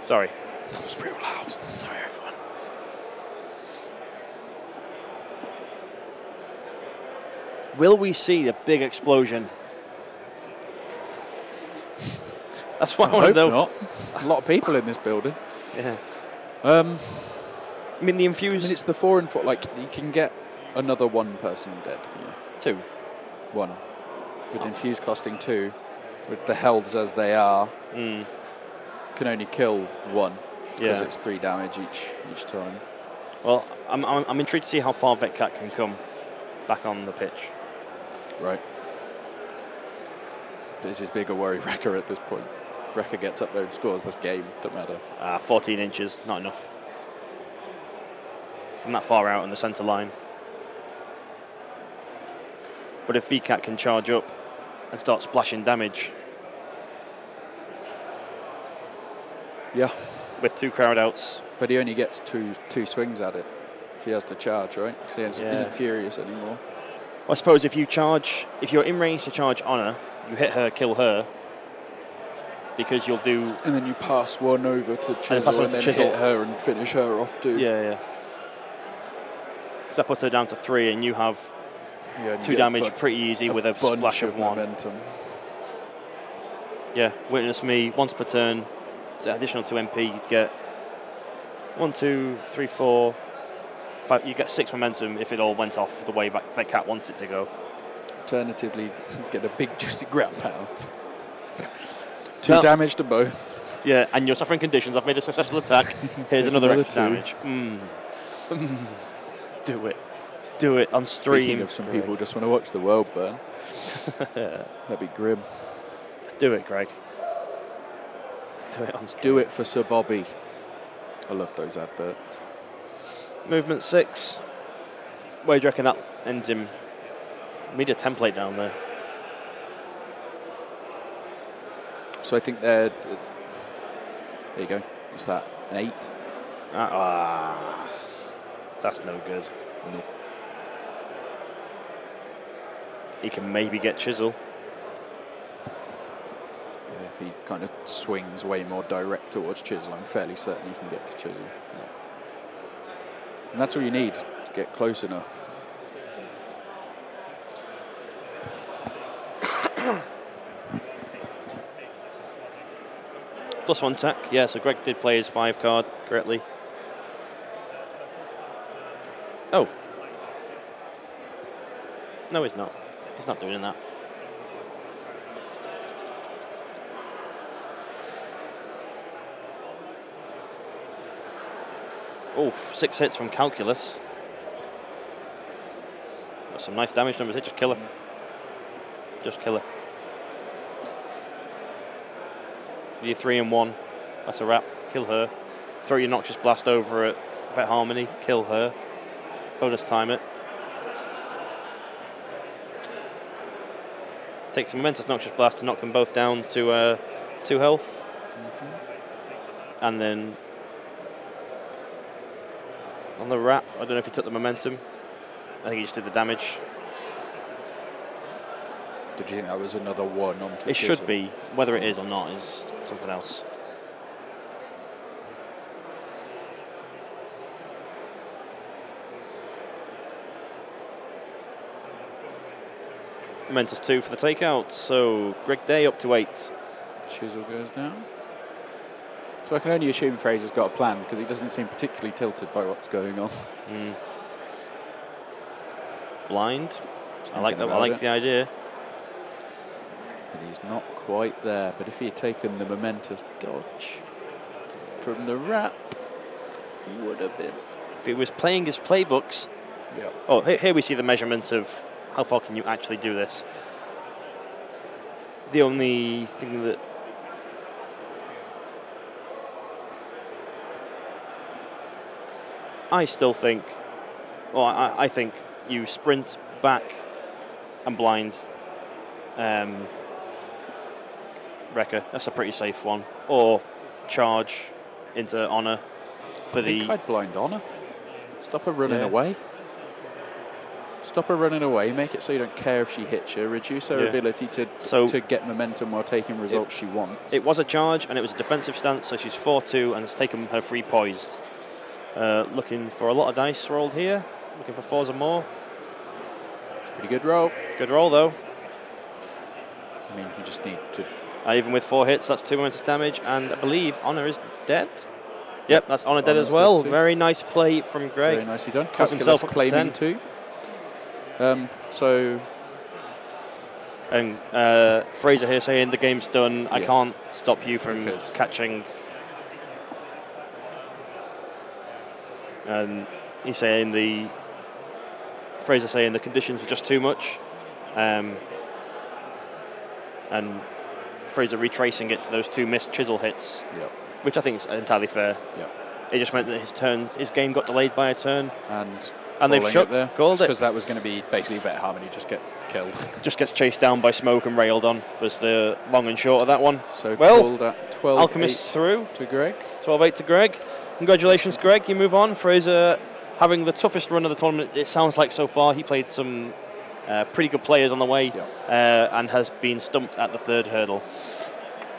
Sorry. That was real loud. Sorry, everyone. Will we see a big explosion? That's what I want to know. Not. A lot of people in this building. Yeah. I mean, the infused. It's the 4 and 4. Like, you can get another 1 person dead here. 2. 1. With infused costing 2, with the helds as they are, can only kill 1 because it's 3 damage each time. Well, I'm intrigued to see how far Vetcat can come back on the pitch. Right. This is bigger worry Wrecker at this point. Wrecker gets up there and scores this game, don't matter. 14 inches, not enough. From that far out on the centre line. But if VCAT can charge up and start splashing damage. Yeah. With 2 crowd outs. But he only gets two swings at it if he has to charge, right? Because he isn't furious anymore. I suppose if you're in range to charge Honor, you hit her, kill her. Because you'll do... And then you pass 1 over to Chisel and then hit her and finish her off too. Yeah. Because that puts her down to 3 and you have 2 damage pretty easy with a splash of 1. Momentum. Yeah, witness me, once per turn. So additional to MP, you'd get 1, 2, 3, 4, 5. You get 6 momentum if it all went off the way that Cat wants it to go. Alternatively, get a big juicy ground pound. 2 damage to both. Yeah, and you're suffering conditions. I've made a successful attack. Here's another extra damage. Do it on stream. Speaking of some people just want to watch the world burn. That'd be grim. Do it, Greg. Do it on stream. Do it for Sir Bobby. I love those adverts. Movement 6. Where do you reckon that ends him? We need a template down there. So I think there you go. What's that? An 8? That's no good. No. He can maybe get Chisel. Yeah, if he kind of swings way more direct towards Chisel, I'm fairly certain he can get to Chisel. Yeah. And that's all you need to get close enough. +1 attack, yeah, so Greg did play his 5 card correctly. Oh. No, he's not. He's not doing that. Oh, 6 hits from Calculus. Got some nice damage numbers here, just kill her. Just kill her. You're 3 and 1. That's a wrap. Kill her. Throw your Noxious Blast over at Vet Harmony. Kill her. Bonus time it. takes a Momentous Noxious Blast to knock them both down to 2 health. And then on the wrap, I don't know if he took the momentum. I think he just did the damage. Did you think that was another 1 on It should be. Whether it is or not is something else. Momentous 2 for the takeout. So Greg Day up to 8. Chisel goes down. So I can only assume Fraser's got a plan because he doesn't seem particularly tilted by what's going on. Blind. I like that. I like the idea. But he's not quite there. But if he had taken the momentous dodge from the wrap, he would have been. If he was playing his playbooks. Yep. Oh, here we see the measurement of how far can you actually do this. The only thing that I still think, well, I think you sprint back and blind Wrecker. That's a pretty safe one. Or charge into Honor for the. I'd blind Honor. Stop her running away. Stop her running away. Make it so you don't care if she hits you. Reduce her ability to get momentum while taking results she wants. It was a charge and it was a defensive stance, so she's 4-2 and has taken her free poised. Looking for a lot of dice rolled here. Looking for 4s or more. It's a pretty good roll. Good roll though. I mean, you just need to. Even with 4 hits, that's 2 momentous damage, and I believe Honor is dead. Yep, that's Honor dead Honor's as well. dead Very nice play from Greg. Very nicely done. Has himself up to claiming 10. 2. And Fraser here saying the game's done. I can't stop you from catching. And he's saying Fraser saying the conditions were just too much. And Fraser retracing it to those 2 missed chisel hits, which I think is entirely fair. It just meant that his game got delayed by a turn. And they've called it. Because that was going to be basically Vet Harmony just gets killed. Just gets chased down by smoke and railed on was the long and short of that one. So called at 12 Alchemist's through. To Greg. 12-8 to Greg. Congratulations, Greg. You move on. Fraser having the toughest run of the tournament, it sounds like so far. He played some pretty good players on the way and has been stumped at the 3rd hurdle.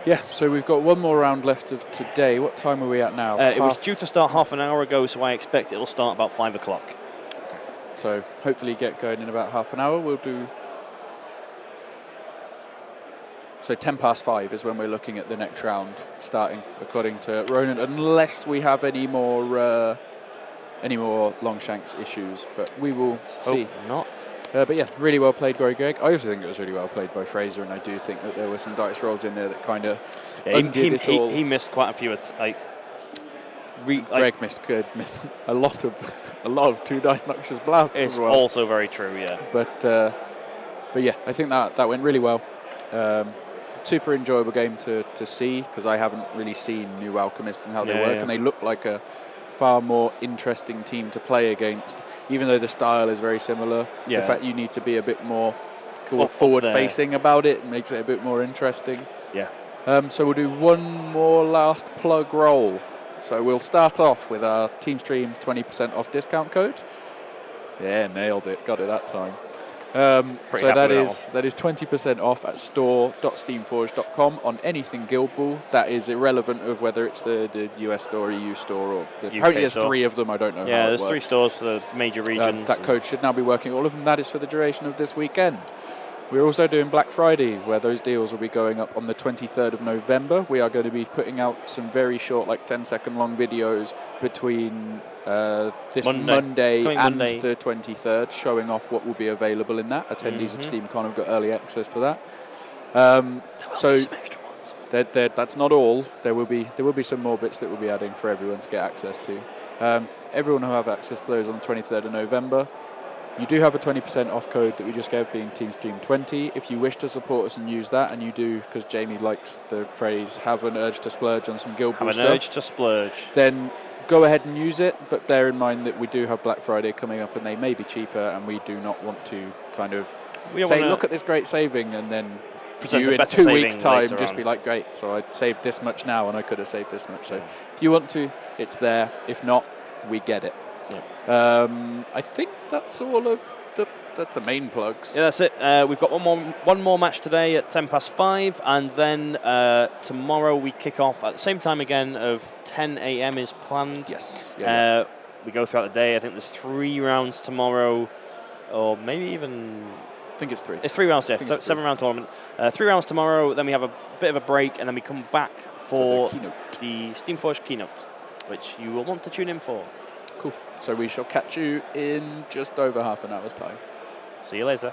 Yeah, so we've got 1 more round left of today. What time are we at now? It was due to start half an hour ago, so I expect it'll start about 5 o'clock. Okay. So hopefully get going in about half an hour. We'll do. So 5:10 is when we're looking at the next round starting, according to Ronan, unless we have any more Longshanks issues. But we will see. Hope not. But yeah, really well played by Greg. I also think it was really well played by Fraser, and I do think that there were some dice rolls in there that kind of undid it all. He missed quite a few. Greg missed a lot of 2 dice noxious blasts it's as well. Also very true, yeah. But yeah, I think that went really well. Super enjoyable game to see, because I haven't really seen New Alchemists and how they work, and they look like a far more interesting team to play against, even though the style is very similar. The fact you need to be a bit more forward-facing about it makes it a bit more interesting. So we'll do 1 more last plug roll. So we'll start off with our TeamStream 20% off discount code. Yeah, nailed it. Got it that time. So that is 20% off at store.steamforged.com on anything Guild Ball. That is irrelevant of whether it's the US store, EU store, or apparently there's store. 3 of them. I don't know. Yeah, how there's 3 stores for the major regions. That code should now be working. All of them. That is for the duration of this weekend. We're also doing Black Friday, where those deals will be going up on the 23rd of November. We are going to be putting out some very short, like 10-second long videos between this Monday and the 23rd, showing off what will be available in that. Attendees of SteamCon have got early access to that. So some extra ones. That's not all. There will be some more bits that we'll be adding for everyone to get access to. Everyone will have access to those on the 23rd of November. You do have a 20% off code that we just gave, being TeamStream20. If you wish to support us and use that, and you do, because Jamie likes the phrase, have an urge to splurge on some Guild Ball stuff. Have an urge to splurge. Then go ahead and use it, but bear in mind that we do have Black Friday coming up, and they may be cheaper, and we do not want to kind of say, look at this great saving, and then present you a in better 2 weeks' time later just on. be like, great, so I saved this much now, and I could have saved this much. So if you want to, it's there. If not, we get it. Yeah. I think that's all of that's the main plugs. Yeah, that's it. We've got one more match today at 5:10, and then tomorrow we kick off at the same time again of 10 a.m. is planned. Yes. We go throughout the day. I think there's 3 rounds tomorrow, or maybe even... I think it's 3. It's 3 rounds, yes. So 7-round tournament. 3 rounds tomorrow, then we have a bit of a break, and then we come back for the Steamforged keynote, which you will want to tune in for. Cool. So we shall catch you in just over half an hour's time. See you later.